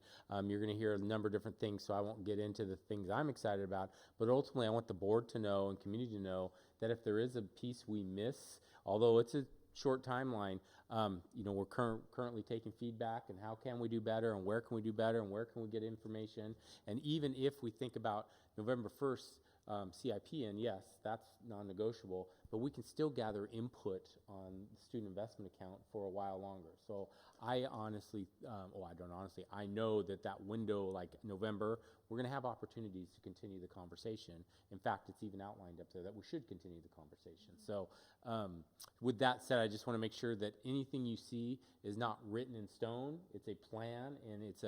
you're going to hear a number of different things, so I won't get into the things I'm excited about. But ultimately, I want the board to know and community to know that if there is a piece we miss, although it's a short timeline, we're currently taking feedback, and how can we do better, and where can we do better, and where can we get information. And even if we think about November 1st CIP, and yes, that's non-negotiable, but we can still gather input on the student investment account for a while longer. So I honestly, I know that window, like November, we're going to have opportunities to continue the conversation. In fact, it's even outlined up there that we should continue the conversation. So with that said, I just want to make sure that anything you see is not written in stone. It's a plan, and it's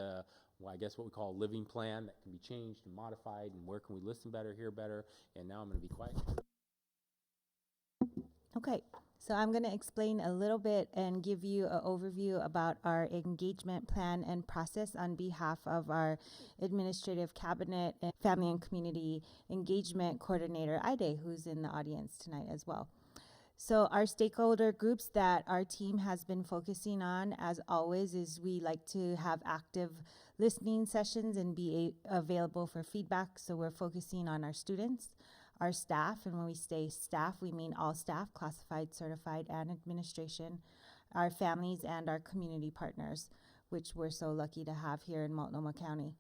I guess what we call a living plan that can be changed and modified, and where can we listen better, hear better. And now I'm going to be quiet. Okay, so I'm going to explain a little bit and give you an overview about our engagement plan and process on behalf of our Administrative Cabinet and Family and Community Engagement Coordinator, Ide, who's in the audience tonight as well. So our stakeholder groups that our team has been focusing on, as always, is we like to have active listening sessions and be available for feedback. So we're focusing on our students, our staff, and when we say staff, we mean all staff, classified, certified, and administration, our families, and our community partners, which we're so lucky to have here in Multnomah County.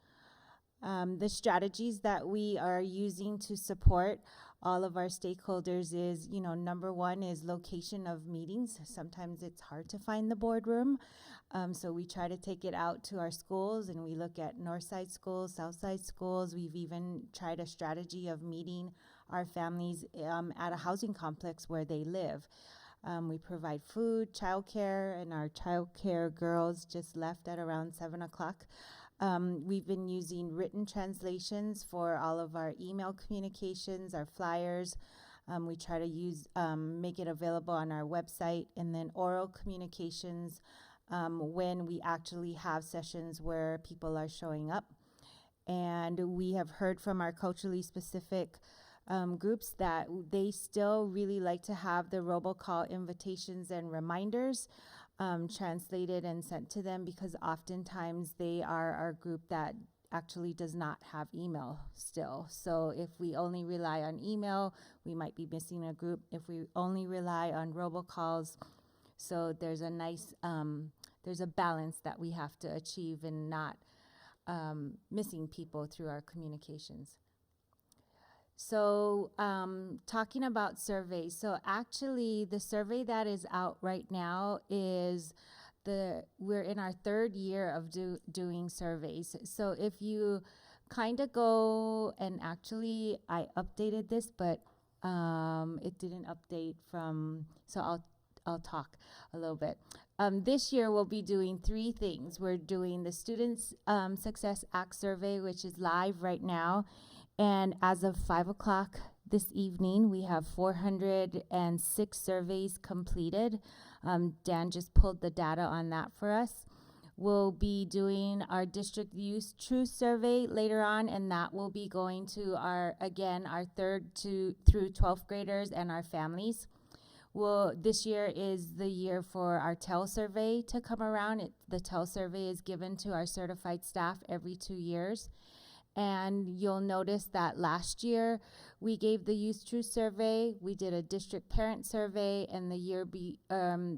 The strategies that we are using to support all of our stakeholders is, number one is location of meetings. Sometimes it's hard to find the boardroom. So we try to take it out to our schools, and we look at north side schools, south side schools. We've even tried a strategy of meeting our families at a housing complex where they live. We provide food, childcare, and our childcare girls just left at around 7 o'clock. We've been using written translations for all of our email communications, our flyers. We try to make it available on our website, and then oral communications when we actually have sessions where people are showing up. And we have heard from our culturally specific groups that they still really like to have the robocall invitations and reminders translated and sent to them, because oftentimes they are our group that actually does not have email still. So if we only rely on email, we might be missing a group. If we only rely on robocalls, so there's a nice, there's a balance that we have to achieve in not missing people through our communications. So talking about surveys, so actually the survey that is out right now is we're in our third year of doing surveys. So if you kind of go, and actually I updated this, but it didn't update from, so I'll talk a little bit. This year we'll be doing 3 things. We're doing the Students Success Act survey, which is live right now. And as of 5 o'clock this evening, we have 406 surveys completed. Dan just pulled the data on that for us. We'll be doing our district youth truth survey later on, and that will be going to our 3rd through 12th graders and our families. Well, this year is the year for our TEL survey to come around. The TEL survey is given to our certified staff every 2 years. And you'll notice that last year we gave the Youth Truth survey, we did a district parent survey, and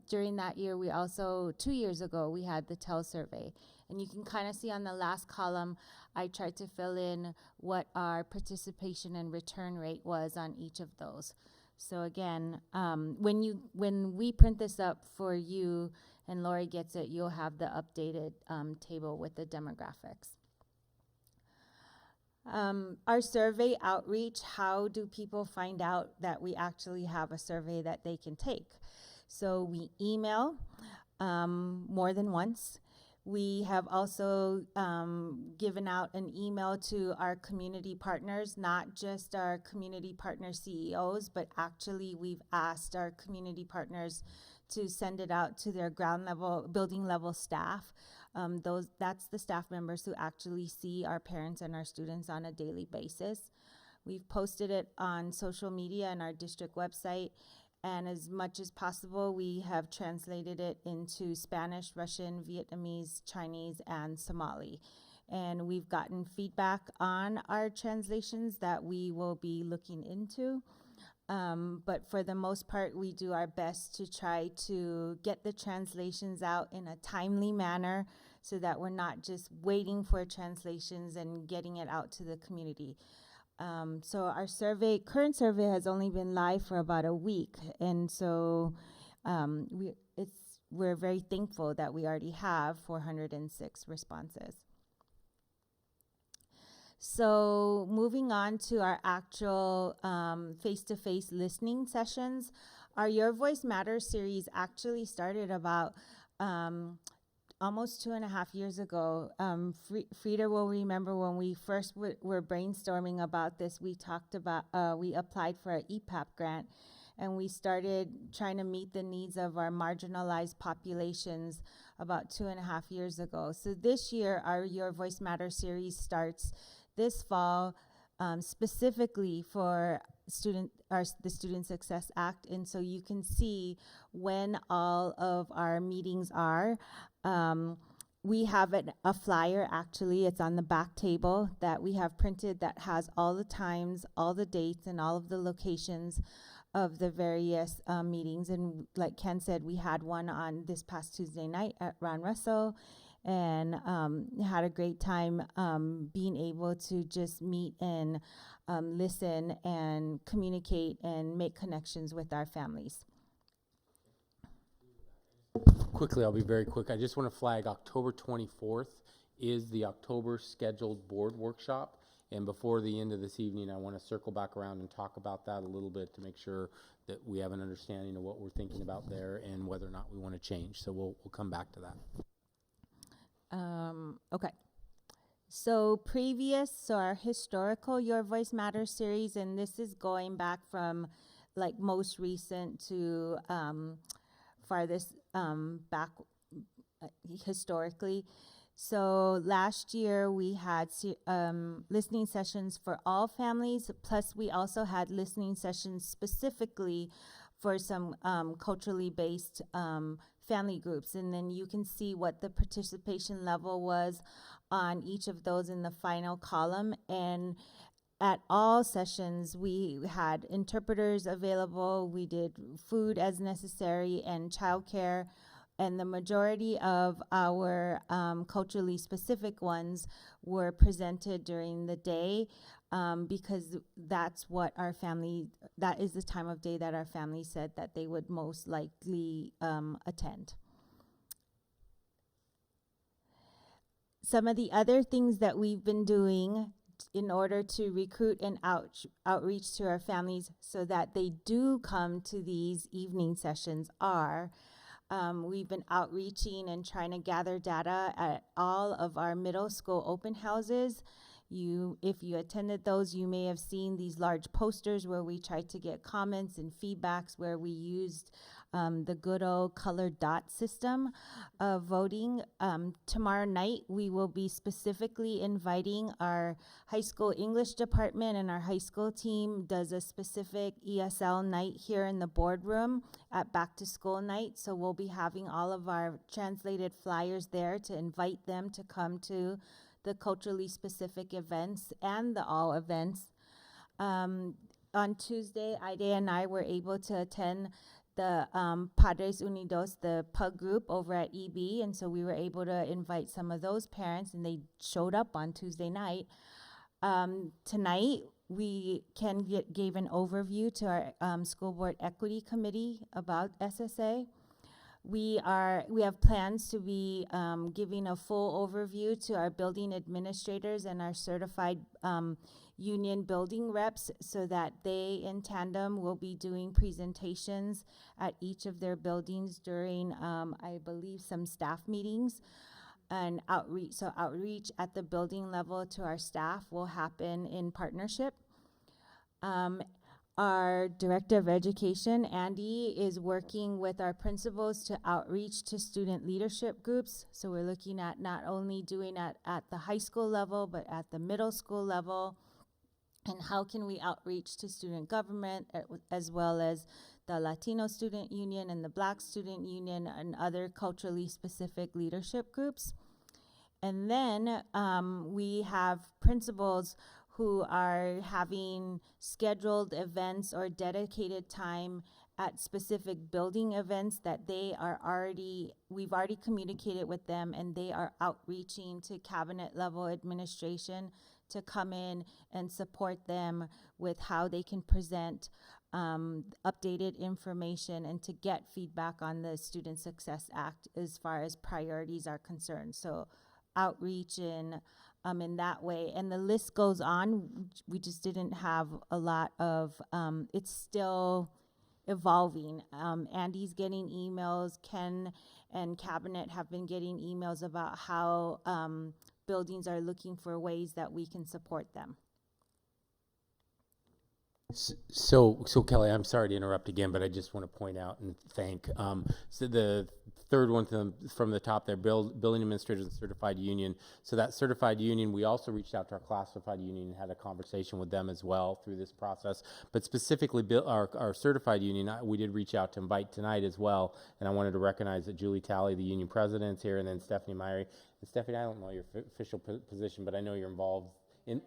during that year we also, 2 years ago, we had the TEL survey. And you can kind of see on the last column, I tried to fill in what our participation and return rate was on each of those. So again, when we print this up for you and Lori gets it, you'll have the updated table with the demographics. Our survey outreach, how do people find out that we actually have a survey that they can take? So we email more than once. We have also given out an email to our community partners, not just our community partner CEOs, but actually we've asked our community partners to send it out to their ground level, building level staff. That's the staff members who actually see our parents and our students on a daily basis. We've posted it on social media and our district website, and as much as possible, we have translated it into Spanish, Russian, Vietnamese, Chinese, and Somali. And we've gotten feedback on our translations that we will be looking into. But for the most part, we do our best to try to get the translations out in a timely manner so that we're not just waiting for translations and getting it out to the community. So our current survey has only been live for about a week. And so we're very thankful that we already have 406 responses. So moving on to our actual face-to-face listening sessions, our Your Voice Matters series actually started about almost 2.5 years ago. Frida will remember when we first were brainstorming about this, we applied for an EPAP grant, and we started trying to meet the needs of our marginalized populations about 2.5 years ago. So this year, our Your Voice Matters series starts this fall, specifically for the Student Success Act. And so you can see when all of our meetings are. We have a flyer, actually, it's on the back table that we have printed that has all the times, all the dates, and all of the locations of the various meetings. And like Ken said, we had one on this past Tuesday night at Ron Russell, and had a great time being able to just meet and listen and communicate and make connections with our families. Quickly, I'll be very quick. I just want to flag October 24th is the October scheduled board workshop. And before the end of this evening, I want to circle back around and talk about that a little bit to make sure that we have an understanding of what we're thinking about there and whether or not we want to change. So we'll come back to that. Okay. So our historical Your Voice Matters series, and this is going back from like most recent to farthest back historically. So last year we had listening sessions for all families, plus we also had listening sessions specifically for some culturally based family groups. And then you can see what the participation level was on each of those in the final column. And at all sessions, we had interpreters available. We did food as necessary and childcare. And the majority of our culturally specific ones were presented during the day because that's what that is the time of day that our family said that they would most likely attend. Some of the other things that we've been doing in order to recruit and outreach to our families so that they do come to these evening sessions are we've been outreaching and trying to gather data at all of our middle school open houses. If you attended those, you may have seen these large posters where we tried to get comments and feedbacks, where we used the good old colored dot system of voting. Tomorrow night, we will be specifically inviting our high school English department, and our high school team does a specific ESL night here in the boardroom at back to school night. So we'll be having all of our translated flyers there to invite them to come to the culturally specific events and the all events. On Tuesday, Ide and I were able to attend the Padres Unidos, the pug group over at EB, and so we were able to invite some of those parents, and they showed up on Tuesday night. Tonight, we gave an overview to our school board equity committee about SSA. We have plans to be giving a full overview to our building administrators and our certified union building reps so that they in tandem will be doing presentations at each of their buildings during, I believe, some staff meetings and outreach. So outreach at the building level to our staff will happen in partnership. Our director of education, Andy, is working with our principals to outreach to student leadership groups. So we're looking at not only doing at the high school level, but at the middle school level. And how can we outreach to student government as well as the Latino Student Union and the Black Student Union and other culturally specific leadership groups. And then we have principals who are having scheduled events or dedicated time at specific building events that we've already communicated with them, and they are outreaching to cabinet level administration to come in and support them with how they can present updated information and to get feedback on the Student Success Act as far as priorities are concerned. So outreach in that way. And the list goes on. We just didn't have a lot of, it's still evolving. Andy's getting emails. Ken and Cabinet have been getting emails about how buildings are looking for ways that we can support them. So Kelly, I'm sorry to interrupt again, but I just want to point out and thank. So the third one from the top there, Building Administrators and Certified Union. So that certified union, we also reached out to our classified union and had a conversation with them as well through this process. But specifically, our certified union, we did reach out to invite tonight as well. And I wanted to recognize that Julie Talley, the union president, is here, and then Stephanie Myrie. And Stephanie, I don't know your official position, but I know you're involved in.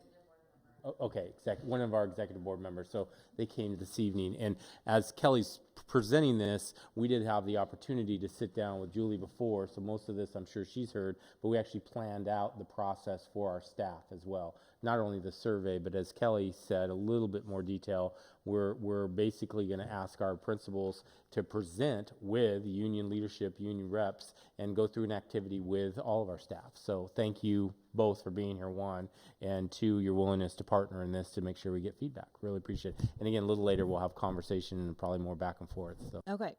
Okay, one of our executive board members. So they came this evening, and as Kelly's presenting this, we did have the opportunity to sit down with Julie before. So most of this, I'm sure she's heard, but we actually planned out the process for our staff as well. Not only the survey, but as Kelly said, a little bit more detail. We're basically going to ask our principals to present with union leadership, union reps, and go through an activity with all of our staff. So thank you both for being here, one, and two, your willingness to partner in this to make sure we get feedback. Really appreciate it. And again, a little later, we'll have conversation and probably more back and forth. So. Okay.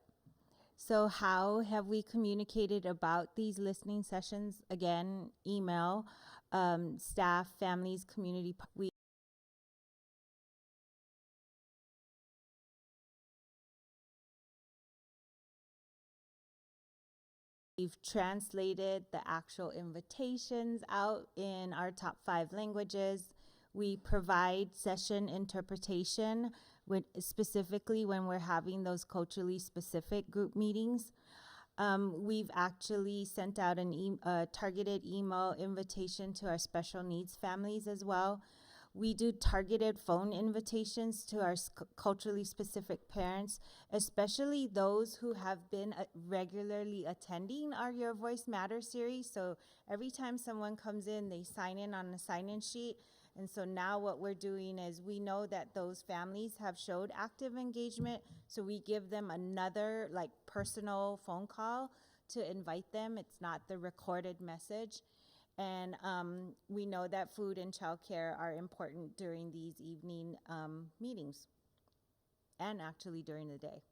So how have we communicated about these listening sessions? Again, email, staff, families, community. We We've translated the actual invitations out in our top 5 languages. We provide session interpretation specifically when we're having those culturally specific group meetings. We've actually sent out a targeted email invitation to our special needs families as well. We do targeted phone invitations to our culturally specific parents, especially those who have been regularly attending our Your Voice Matters series. So every time someone comes in, they sign in on a sign-in sheet. And so now what we're doing is we know that those families have showed active engagement. So we give them another like personal phone call to invite them. It's not the recorded message. And we know that food and childcare are important during these evening meetings and actually during the day.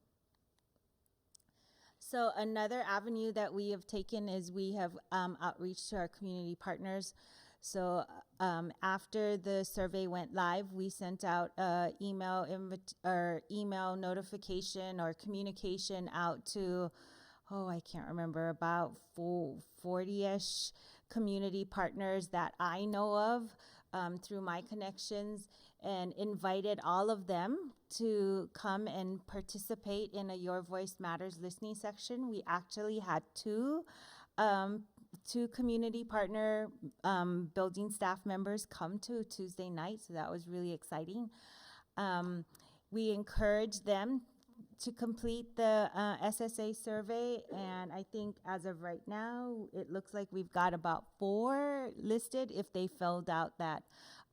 So another avenue that we have taken is we have outreach to our community partners. So after the survey went live, we sent out email notification or communication out to, I can't remember, about 40-ish community partners that I know of through my connections, and invited all of them to come and participate in a Your Voice Matters listening section. We actually had two community partner building staff members come to Tuesday night, so that was really exciting. We encouraged them to complete the SSA survey, and I think as of right now, it looks like we've got about 4 listed if they filled out that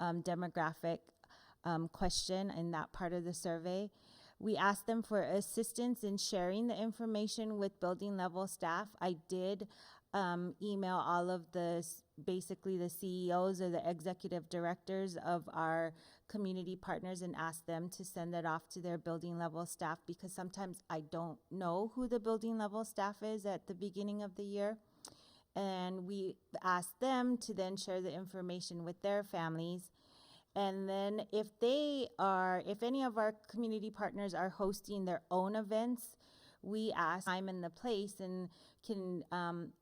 demographic question in that part of the survey. We asked them for assistance in sharing the information with building level staff. I did email all of basically the CEOs or the executive directors of our community partners and ask them to send it off to their building level staff, because sometimes I don't know who the building level staff is at the beginning of the year. And we asked them to then share the information with their families. And then if any of our community partners are hosting their own events, we ask time and the place and can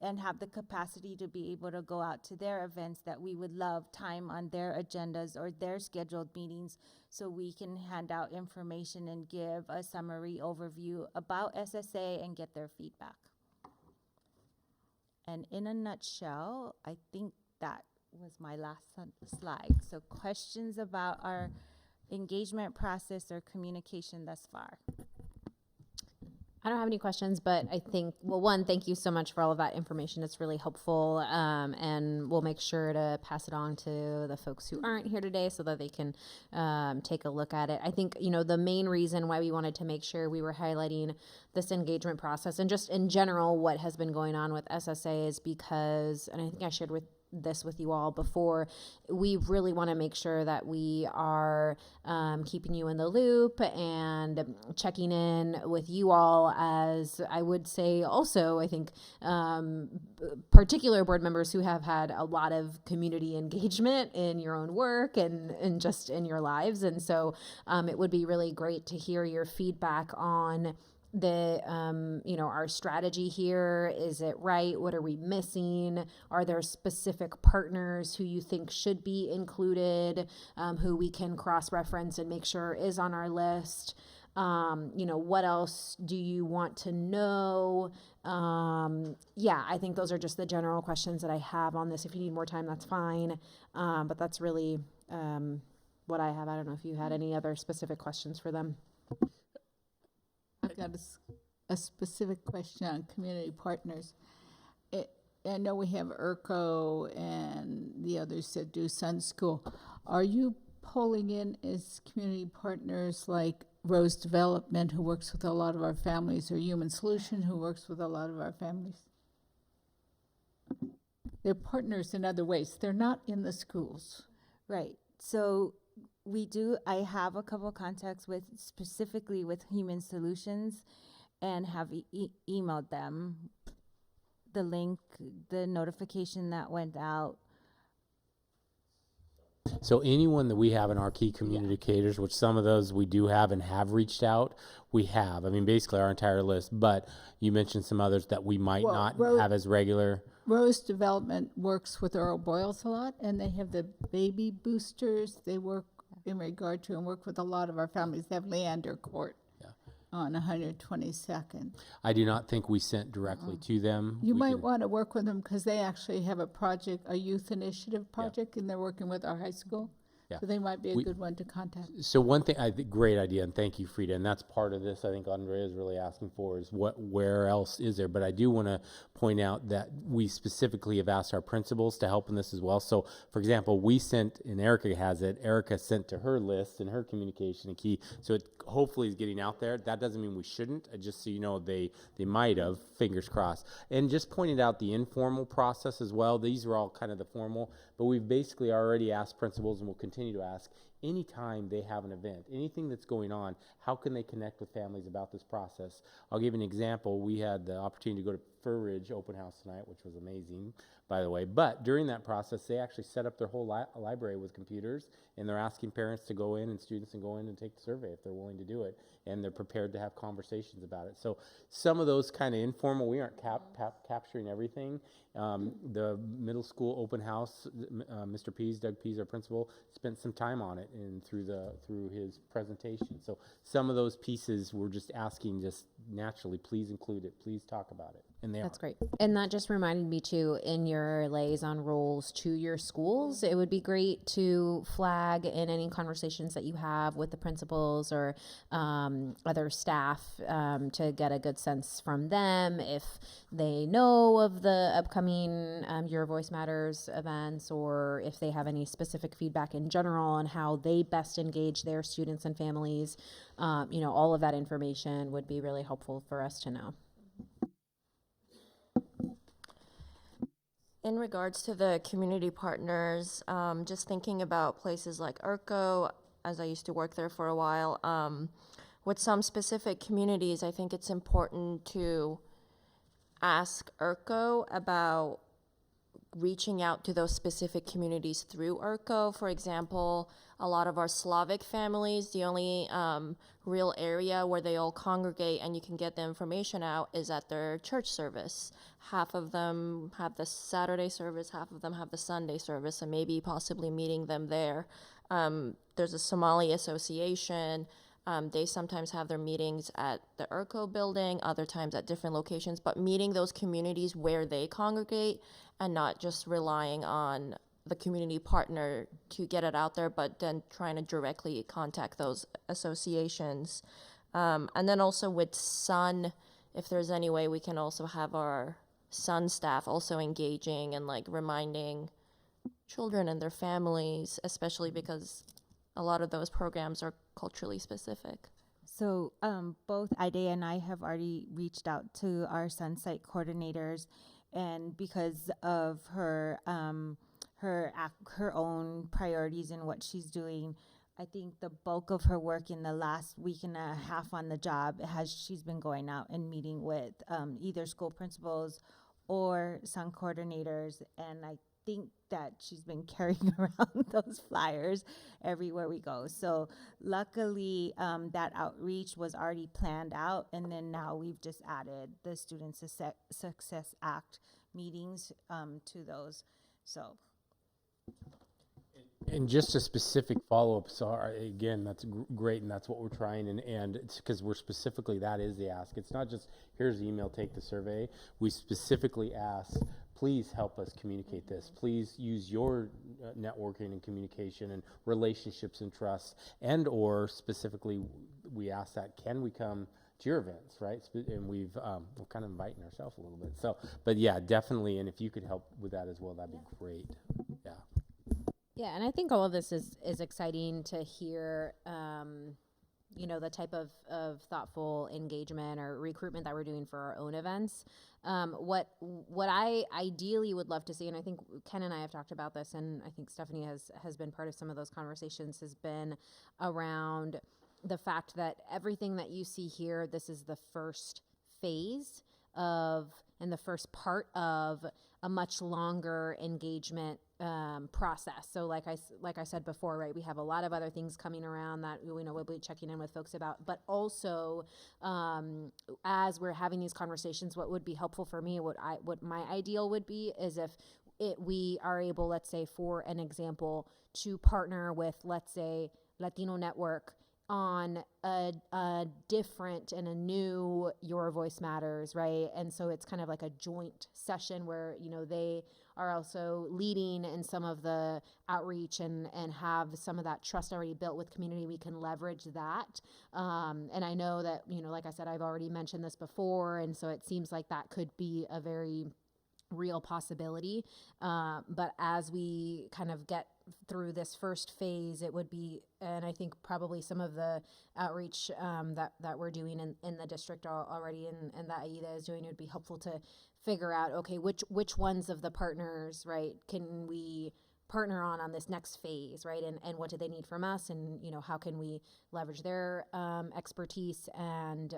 and have the capacity to be able to go out to their events, that we would love time on their agendas or their scheduled meetings, so we can hand out information and give a summary overview about SSA and get their feedback. And in a nutshell, I think that was my last slide. So questions about our engagement process or communication thus far? I don't have any questions, but I think, well, one, thank you so much for all of that information. It's really helpful, and we'll make sure to pass it on to the folks who aren't here today so that they can take a look at it. I think, the main reason why we wanted to make sure we were highlighting this engagement process and just in general what has been going on with SSA is because, and I think I shared this with you all before, we really want to make sure that we are keeping you in the loop and checking in with you all, as I would say also, I think particular board members who have had a lot of community engagement in your own work and just in your lives. And so it would be really great to hear your feedback on our strategy here. Is it right? What are we missing? Are there specific partners who you think should be included, who we can cross-reference and make sure is on our list? What else do you want to know? I think those are just the general questions that I have on this. If you need more time, that's fine. But that's really what I have. I don't know if you had any other specific questions for them. I've got a specific question on community partners. I know we have ERCO and the others that do Sun School. Are you pulling in as community partners like Rose Development, who works with a lot of our families, or Human Solution, who works with a lot of our families? They're partners in other ways. They're not in the schools. Right. So I have a couple of contacts specifically with Human Solutions, and have emailed them the link, the notification that went out. So anyone that we have in our key communicators, which some of those we do have and have reached out, we have. I mean, basically our entire list. But you mentioned some others that we might Well, not Ro- have as regular. Rose Development works with Earl Boyles a lot, and they have the baby boosters. They work in regard to and work with a lot of our families. They have Leander Court on 122nd. I do not think we sent directly to them. You We might can- want to work with them because they actually have a project, a youth initiative project, and they're working with our high school. Yeah. So they might be a We- good one to contact. So one thing, I think, great idea, and thank you, Frida, and that's part of this. I think Andrea is really asking for is where else is there? But I do want to point out that we specifically have asked our principals to help in this as well. So, for example, we sent, and Erica has it. Erica sent to her list and her communication and key. So it hopefully is getting out there. That doesn't mean we shouldn't. Just so you know, they might have. Fingers crossed. And just pointed out the informal process as well. These are all kind of the formal, but we've basically already asked principals, and we'll continue to ask, anytime they have an event, anything that's going on, how can they connect with families about this process? I'll give you an example. We had the opportunity to go to Fir Ridge Open House tonight, which was amazing, by the way. But during that process, they actually set up their whole library with computers, and they're asking parents to go in and students and go in and take the survey if they're willing to do it, and they're prepared to have conversations about it. So some of those kind of informal, we aren't capturing everything. The middle school open house, Mr. Pease, Doug Pease, our principal, spent some time on it and through his presentation. So some of those pieces we're just asking, just naturally, please include it, please talk about it, and That's great. And that just reminded me too, in your liaison roles to your schools, it would be great to flag in any conversations that you have with the principals or other staff to get a good sense from them if they know of the upcoming Your Voice Matters events, or if they have any specific feedback in general on how they best engage their students and families. All of that information would be really helpful for us to know. In regards to the community partners, just thinking about places like ERCO, as I used to work there for a while, with some specific communities, I think it's important to ask ERCO about reaching out to those specific communities through ERCO. For example, a lot of our Slavic families, the only real area where they all congregate and you can get the information out is at their church service. Half of them have the Saturday service, half of them have the Sunday service, and maybe possibly meeting them there. There's a Somali association. They sometimes have their meetings at the ERCO building, other times at different locations, but meeting those communities where they congregate and not just relying on the community partner to get it out there, but then trying to directly contact those associations. And then also with SUN, if there's any way we can also have our SUN staff also engaging and like reminding children and their families, especially because a lot of those programs are culturally specific. So both Idea and I have already reached out to our Sunsite coordinators, and because of her her own priorities and what she's doing, I think the bulk of her work in the last week and a half on the job she's been going out and meeting with either school principals or Sun coordinators, and I think that she's been carrying around those flyers everywhere we go. So luckily that outreach was already planned out, and then now we've just added the Student Success Act meetings to those. So And just a specific follow-up, sorry, again, that's great, and that's what we're trying, and it's because we're specifically, that is the ask. It's not just, here's the email, take the survey. We specifically ask, please help us communicate this. Please use your networking and communication and relationships and trust, and or specifically, we ask that, can we come to your events, right? And we're kind of inviting ourselves a little bit. So, but yeah, definitely, and if you could help with that as well, that'd be great. Yeah. Yeah, and I think all of this is exciting to hear, the type of thoughtful engagement or recruitment that we're doing for our own events. What I ideally would love to see, and I think Ken and I have talked about this, and I think Stephanie has been part of some of those conversations, has been around the fact that everything that you see here, this is the first phase of, and the first part of a much longer engagement process. So like I said before, right, we have a lot of other things coming around that we'll be checking in with folks about, but also as we're having these conversations, what would be helpful for me, what my ideal would be is if we are able, let's say for an example, to partner with, let's say, Latino Network on a different and a new Your Voice Matters, right? And so it's kind of like a joint session where, they are also leading in some of the outreach and have some of that trust already built with community. We can leverage that. And I know that, like I said, I've already mentioned this before, and so it seems like that could be a very real possibility. But as we kind of get through this first phase, it would be, and I think probably some of the outreach that we're doing in the district already and that AIDA is doing, it would be helpful to figure out, okay, which ones of the partners, right, can we partner on this next phase, right? And what do they need from us? And, how can we leverage their expertise and,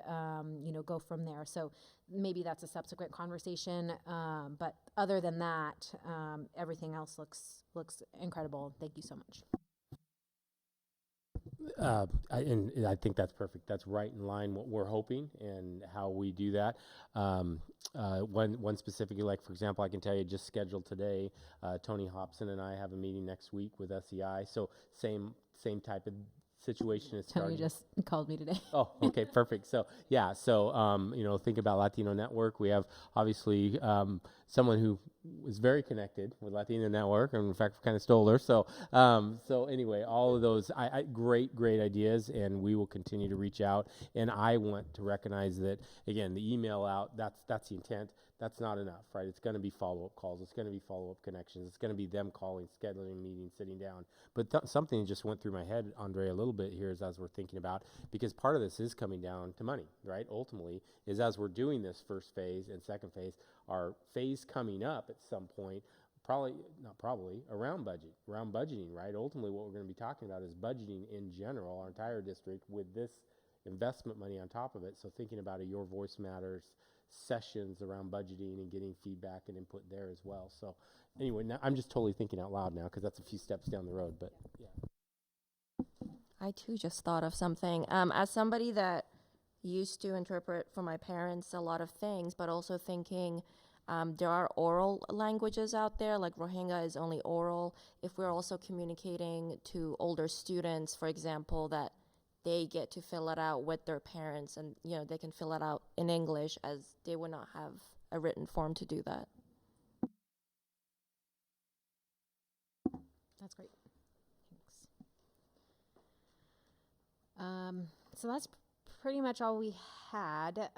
go from there? So maybe that's a subsequent conversation. But other than that, everything else looks incredible. Thank you so much. I think that's perfect. That's right in line what we're hoping and how we do that. One specifically, like for example, I can tell you just scheduled today, Tony Hobson and I have a meeting next week with SEI. So same type of situation is Tony starting. just called me today. Oh, okay, perfect. So yeah, think about Latino Network. We have obviously someone who was very connected with Latino Network, and in fact, kind of stole her. So anyway, all of those, great ideas, and we will continue to reach out. And I want to recognize that again, the email out. That's the intent. That's not enough, right? It's going to be follow-up calls. It's going to be follow-up connections. It's going to be them calling, scheduling meetings, sitting down. But something just went through my head, Andre, a little bit here as we're thinking about, because part of this is coming down to money, right? Ultimately, is as we're doing this first phase and second phase, our phase coming up at some point, around budgeting, right? Ultimately, what we're going to be talking about is budgeting in general, our entire district, with this investment money on top of it. So thinking about a Your Voice Matters sessions around budgeting and getting feedback and input there as well. So anyway, now I'm just totally thinking out loud now because that's a few steps down the road, but yeah. I too just thought of something. As somebody that used to interpret for my parents a lot of things, but also thinking there are oral languages out there, like Rohingya is only oral. If we're also communicating to older students, for example, that they get to fill it out with their parents and, they can fill it out in English as they would not have a written form to do that. That's great. Thanks. So that's pretty much all we had.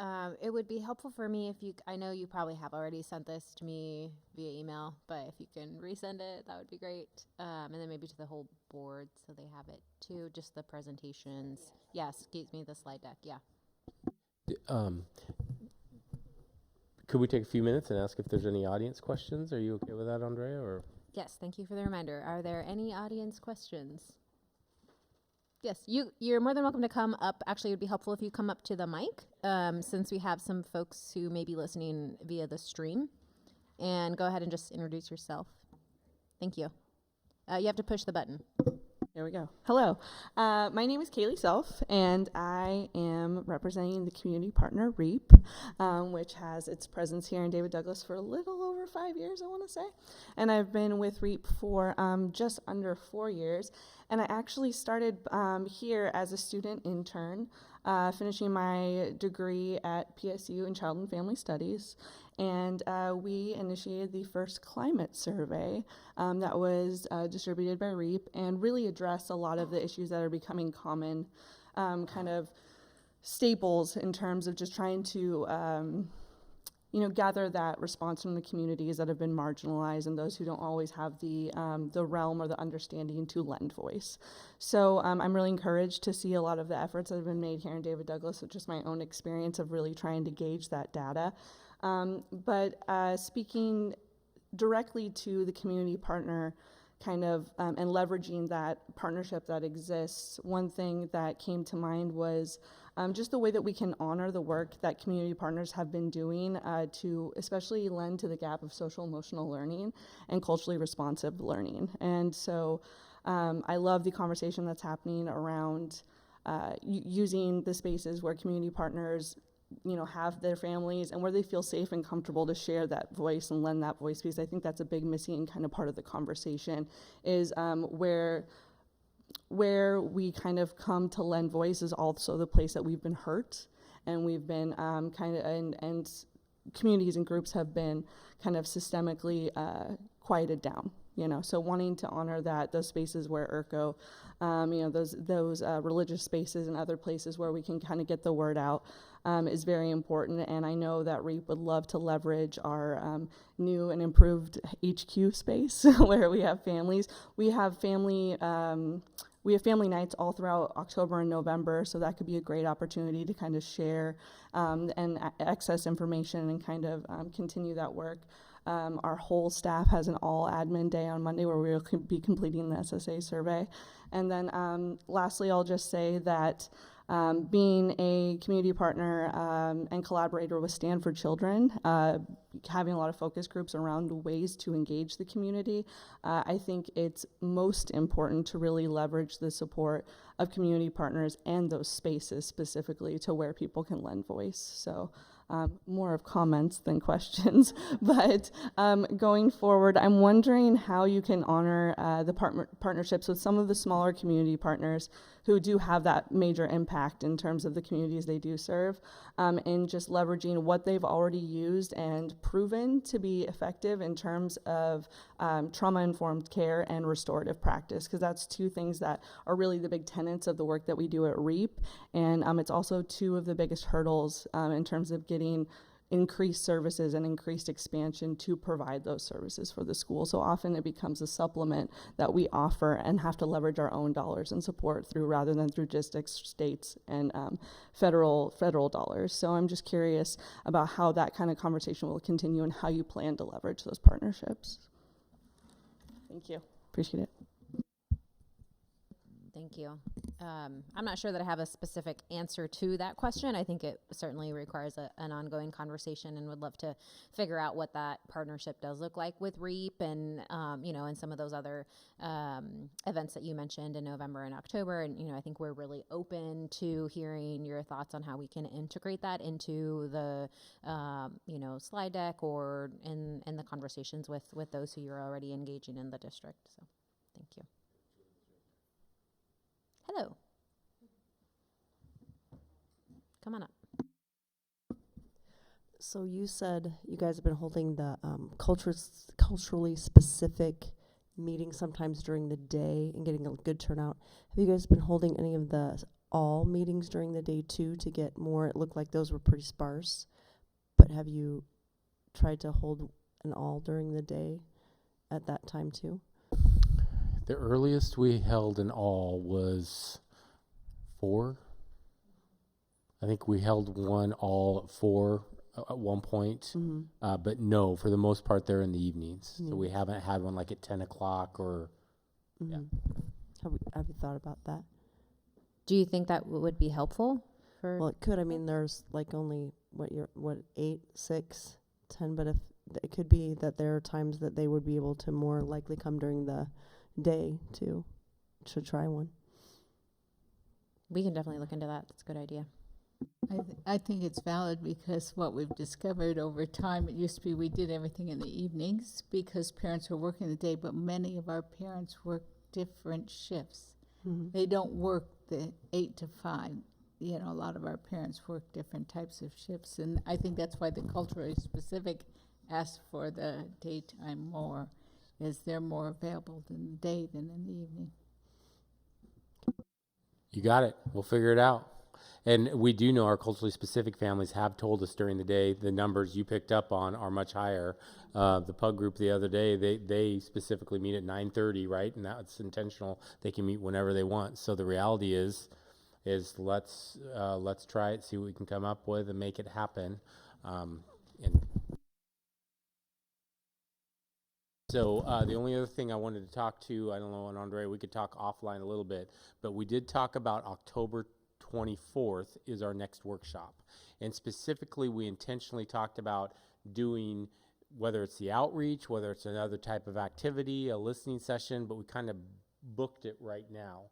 It would be helpful for me if I know you probably have already sent this to me via email, but if you can resend it, that would be great. And then maybe to the whole board so they have it too, just the presentations. Yes, excuse me, the slide deck, yeah. Could we take a few minutes and ask if there's any audience questions? Are you okay with that, Andrea? Or Yes, thank you for the reminder. Are there any audience questions? Yes, you're more than welcome to come up. Actually, it would be helpful if you come up to the mic, since we have some folks who may be listening via the stream. And go ahead and just introduce yourself. Thank you. You have to push the button. There we go. Hello. My name is Kaylee Self, and I am representing the community partner REAP, which has its presence here in David Douglas for a little over 5 years, I want to say. And I've been with REAP for just under 4 years. And I actually started here as a student intern, finishing my degree at PSU in Child and Family Studies. And we initiated the first climate survey that was distributed by REAP and really addressed a lot of the issues that are becoming common kind of staples in terms of just trying to gather that response from the communities that have been marginalized and those who don't always have the realm or the understanding to lend voice. So I'm really encouraged to see a lot of the efforts that have been made here in David Douglas, with just my own experience of really trying to gauge that data. But speaking directly to the community partner kind of and leveraging that partnership that exists. One thing that came to mind was just the way that we can honor the work that community partners have been doing to especially lend to the gap of social emotional learning and culturally responsive learning. And so I love the conversation that's happening around using the spaces where community partners have their families and where they feel safe and comfortable to share that voice and lend that voice, because I think that's a big missing kind of part of the conversation is where we kind of come to lend voice is also the place that we've been hurt and we've been and communities and groups have been kind of systemically quieted down. So wanting to honor those spaces where ERCO, those religious spaces and other places where we can kind of get the word out is very important. And I know that REAP would love to leverage our new and improved HQ space where we have families. We have family nights all throughout October and November, so that could be a great opportunity to kind of share and access information and kind of continue that work. Our whole staff has an all admin day on Monday where we will be completing the SSA survey. And then lastly, I'll just say that being a community partner and collaborator with Stand for Children, having a lot of focus groups around ways to engage the community, I think it's most important to really leverage the support of community partners and those spaces specifically to where people can lend voice. So more of comments than questions, but going forward, I'm wondering how you can honor the partnerships with some of the smaller community partners who do have that major impact in terms of the communities they do serve, and just leveraging what they've already used and proven to be effective in terms of trauma-informed care and restorative practice, because that's two things that are really the big tenets of the work that we do at REAP, and it's also two of the biggest hurdles in terms of getting increased services and increased expansion to provide those services for the school. So often it becomes a supplement that we offer and have to leverage our own dollars and support through rather than through just states and federal dollars. So I'm just curious about how that kind of conversation will continue and how you plan to leverage those partnerships. Thank you. Appreciate it. Thank you. I'm not sure that I have a specific answer to that question. I think it certainly requires an ongoing conversation, and would love to figure out what that partnership does look like with REAP and, and some of those other events that you mentioned in November and October. And, I think we're really open to hearing your thoughts on how we can integrate that into the, slide deck or in the conversations with those who you're already engaging in the district. So thank you. Hello. Come on up. So you said you guys have been holding the culturally specific meetings sometimes during the day and getting a good turnout. Have you guys been holding any of the all meetings during the day too to get more? It looked like those were pretty sparse, but have you tried to hold an all during the day at that time too? The earliest we held an all was 4. I think we held one all at 4 at one point. Mm-hmm. But no, for the most part, they're in the evenings. Mm-hmm. So we haven't had one like at 10 o'clock or, Mm-hmm. yeah. Have you thought about that? Do you think that would be helpful for? Well, it could. I mean, there's like only 8, 6, 10, but if it could be that there are times that they would be able to more likely come during the day to try one. We can definitely look into that. That's a good idea. I think it's valid because what we've discovered over time, it used to be we did everything in the evenings because parents were working the day, but many of our parents work different shifts. Mm-hmm. They don't work the 8 to 5. A lot of our parents work different types of shifts, and I think that's why the culturally specific ask for the daytime more, is they're more available in the day than in the evening. You got it. We'll figure it out. And we do know our culturally specific families have told us during the day the numbers you picked up on are much higher. The PUG group the other day, they specifically meet at 9:30, right? And that's intentional. They can meet whenever they want. So the reality is let's try it, see what we can come up with, and make it happen. And So the only other thing I wanted to talk to, I don't know, and Andre, we could talk offline a little bit, but we did talk about October 24th is our next workshop. And specifically, we intentionally talked about doing, whether it's the outreach, whether it's another type of activity, a listening session, but we kind of booked it right now.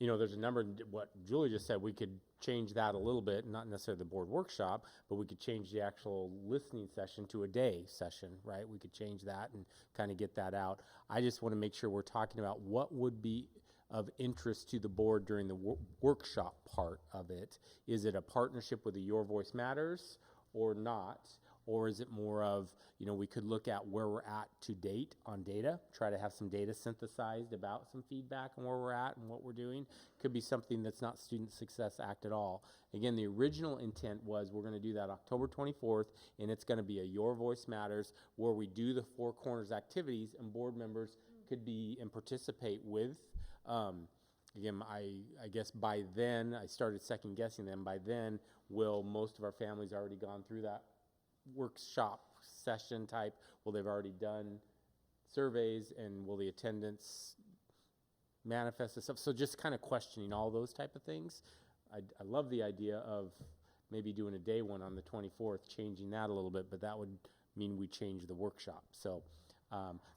You know, there's a number, what Julie just said, we could change that a little bit, not necessarily the board workshop, but we could change the actual listening session to a day session, right? We could change that and kind of get that out. I just want to make sure we're talking about what would be of interest to the board during the workshop part of it. Is it a partnership with the Your Voice Matters or not? Or is it more of, you know, we could look at where we're at to date on data, try to have some data synthesized about some feedback and where we're at and what we're doing. Could be something that's not Student Success Act at all. Again, the original intent was we're going to do that October 24th, and it's going to be a Your Voice Matters where we do the Four Corners activities and board members could be and participate with. Again, I guess by then, I started second guessing them. By then, will most of our families already gone through that workshop session type? Will they've already done surveys, and will the attendance manifest itself? So just kind of questioning all those type of things. I love the idea of maybe doing a day one on the 24th, changing that a little bit, but that would mean we change the workshop. So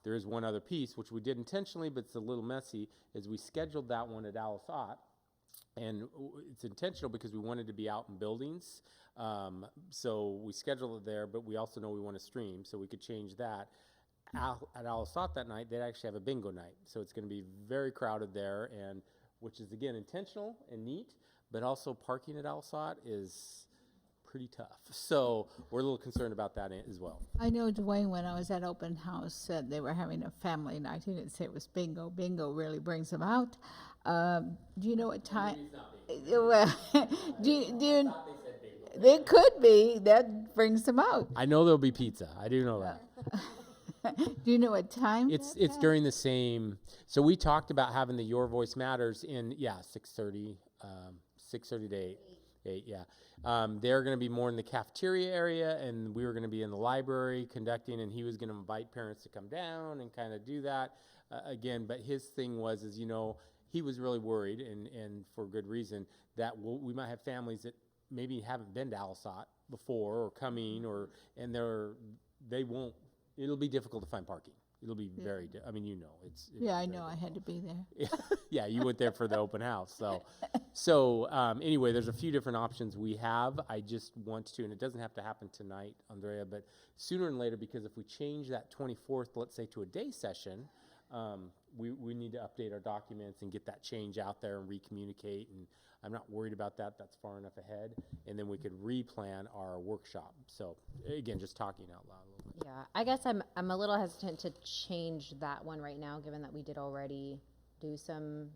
there is one other piece, which we did intentionally, but it's a little messy, is we scheduled that one at Alice Ott. And it's intentional because we wanted to be out in buildings. So we scheduled it there, but we also know we want to stream, so we could change that. At Alice Ott that night, they'd actually have a bingo night. So it's going to be very crowded there, and which is, again, intentional and neat, but also parking at Alice Ott is pretty tough. So we're a little concerned about that as well. I know Dwayne, when I was at open house, said they were having a family night. He didn't say it was bingo. Bingo really brings them out. Do you know what time? Well, do you, they could be. That brings them out. I know there'll be pizza. I do know that. Do you know what time? It's during the same. So we talked about having the Your Voice Matters in 6:30, 6:30 to 8. Yeah. They're going to be more in the cafeteria area, and we were going to be in the library conducting, and he was going to invite parents to come down and kind of do that again. But his thing was, you know, he was really worried, and for good reason, that we might have families that maybe haven't been to Alice Ott before or coming, and they won't. It'll be difficult to find parking. It'll be very. I mean, you know, it's yeah, I know. I had to be there. Yeah, you went there for the open house. So anyway, there's a few different options we have. I just want to, and it doesn't have to happen tonight, Andrea, but sooner and later, because if we change that 24th, let's say, to a day session, we need to update our documents and get that change out there and recommunicate. And I'm not worried about that. That's far enough ahead. And then we could replan our workshop. So again, just talking out loud a little bit. Yeah, I guess I'm a little hesitant to change that one right now, given that we did already do some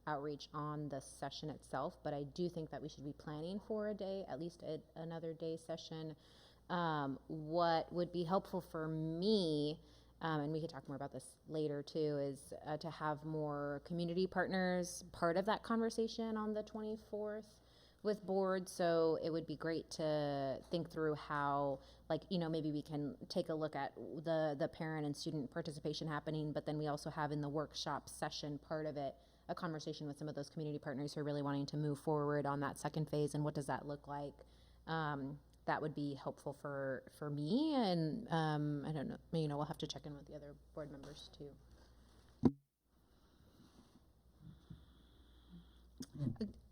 outreach on the session itself. But I do think that we should be planning for a day, at least another day session. What would be helpful for me, and we could talk more about this later too, is to have more community partners part of that conversation on the 24th with board. So it would be great to think through how, like, you know, maybe we can take a look at the parent and student participation happening, but then we also have in the workshop session part of it a conversation with some of those community partners who are really wanting to move forward on that second phase, and what does that look like. That would be helpful for me, and I don't know, you know, we'll have to check in with the other board members too.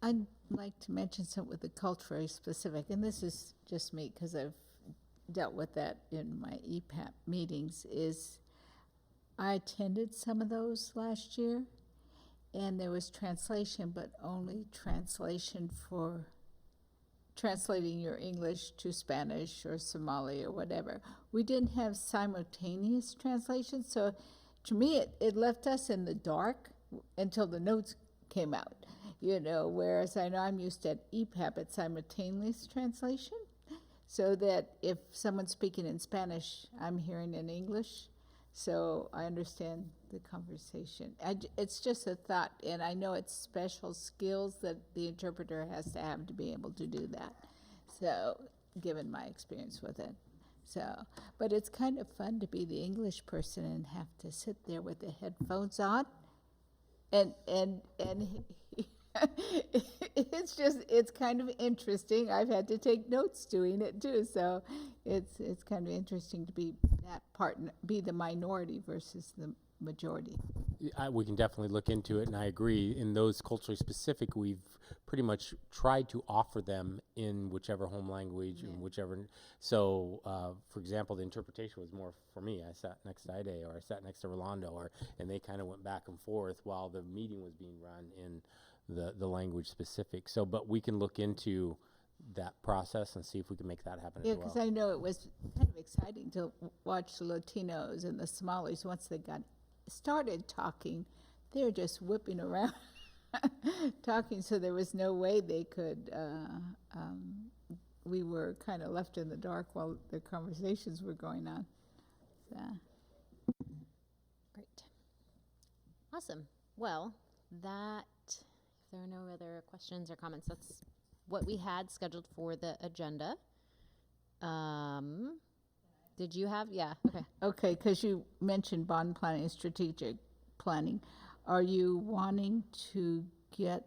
I'd like to mention something with the culturally specific, and this is just me because I've dealt with that in my EPAP meetings, is I attended some of those last year, and there was translation, but only translation for translating your English to Spanish or Somali or whatever. We didn't have simultaneous translation, so to me it left us in the dark until the notes came out, you know, whereas I know I'm used to at EPAP at simultaneous translation, so that if someone's speaking in Spanish, I'm hearing in English, so I understand the conversation. It's just a thought, and I know it's special skills that the interpreter has to have to be able to do that. So, given my experience with it. So, but it's kind of fun to be the English person and have to sit there with the headphones on, and it's kind of interesting. I've had to take notes doing it too, so it's kind of interesting to be that part, be the minority versus the majority. We can definitely look into it, and I agree. In those culturally specific, we've pretty much tried to offer them in whichever home language and whichever. So, for example, the interpretation was more for me. I sat next to Ide, or I sat next to Rolando, and they kind of went back and forth while the meeting was being run in the language specific. So, but we can look into that process and see if we can make that happen Yeah, as well. because I know it was kind of exciting to watch the Latinos and the Somalis once they got started talking. They're just whipping around talking, so there was no way they could. We were kind of left in the dark while the conversations were going on. So. Great. Awesome. Well, if there are no other questions or comments, that's what we had scheduled for the agenda. Did you have? Yeah. Okay. Okay, because you mentioned bond planning and strategic planning. Are you wanting to get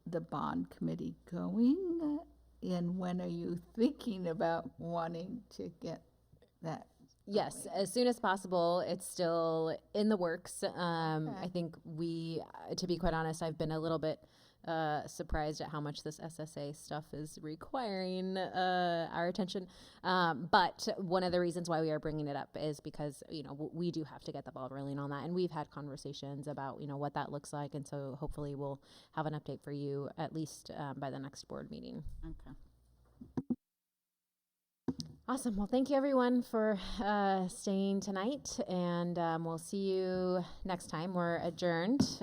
the bond committee going? And when are you thinking about wanting to get that? Yes, as soon as possible. It's still in the works. I think to be quite honest, I've been a little bit surprised at how much this SSA stuff is requiring our attention. But one of the reasons why we are bringing it up is because, we do have to get the ball rolling on that. And we've had conversations about, what that looks like. And so hopefully we'll have an update for you at least by the next board meeting. Okay. Awesome. Well, thank you everyone for staying tonight, and we'll see you next time. We're adjourned.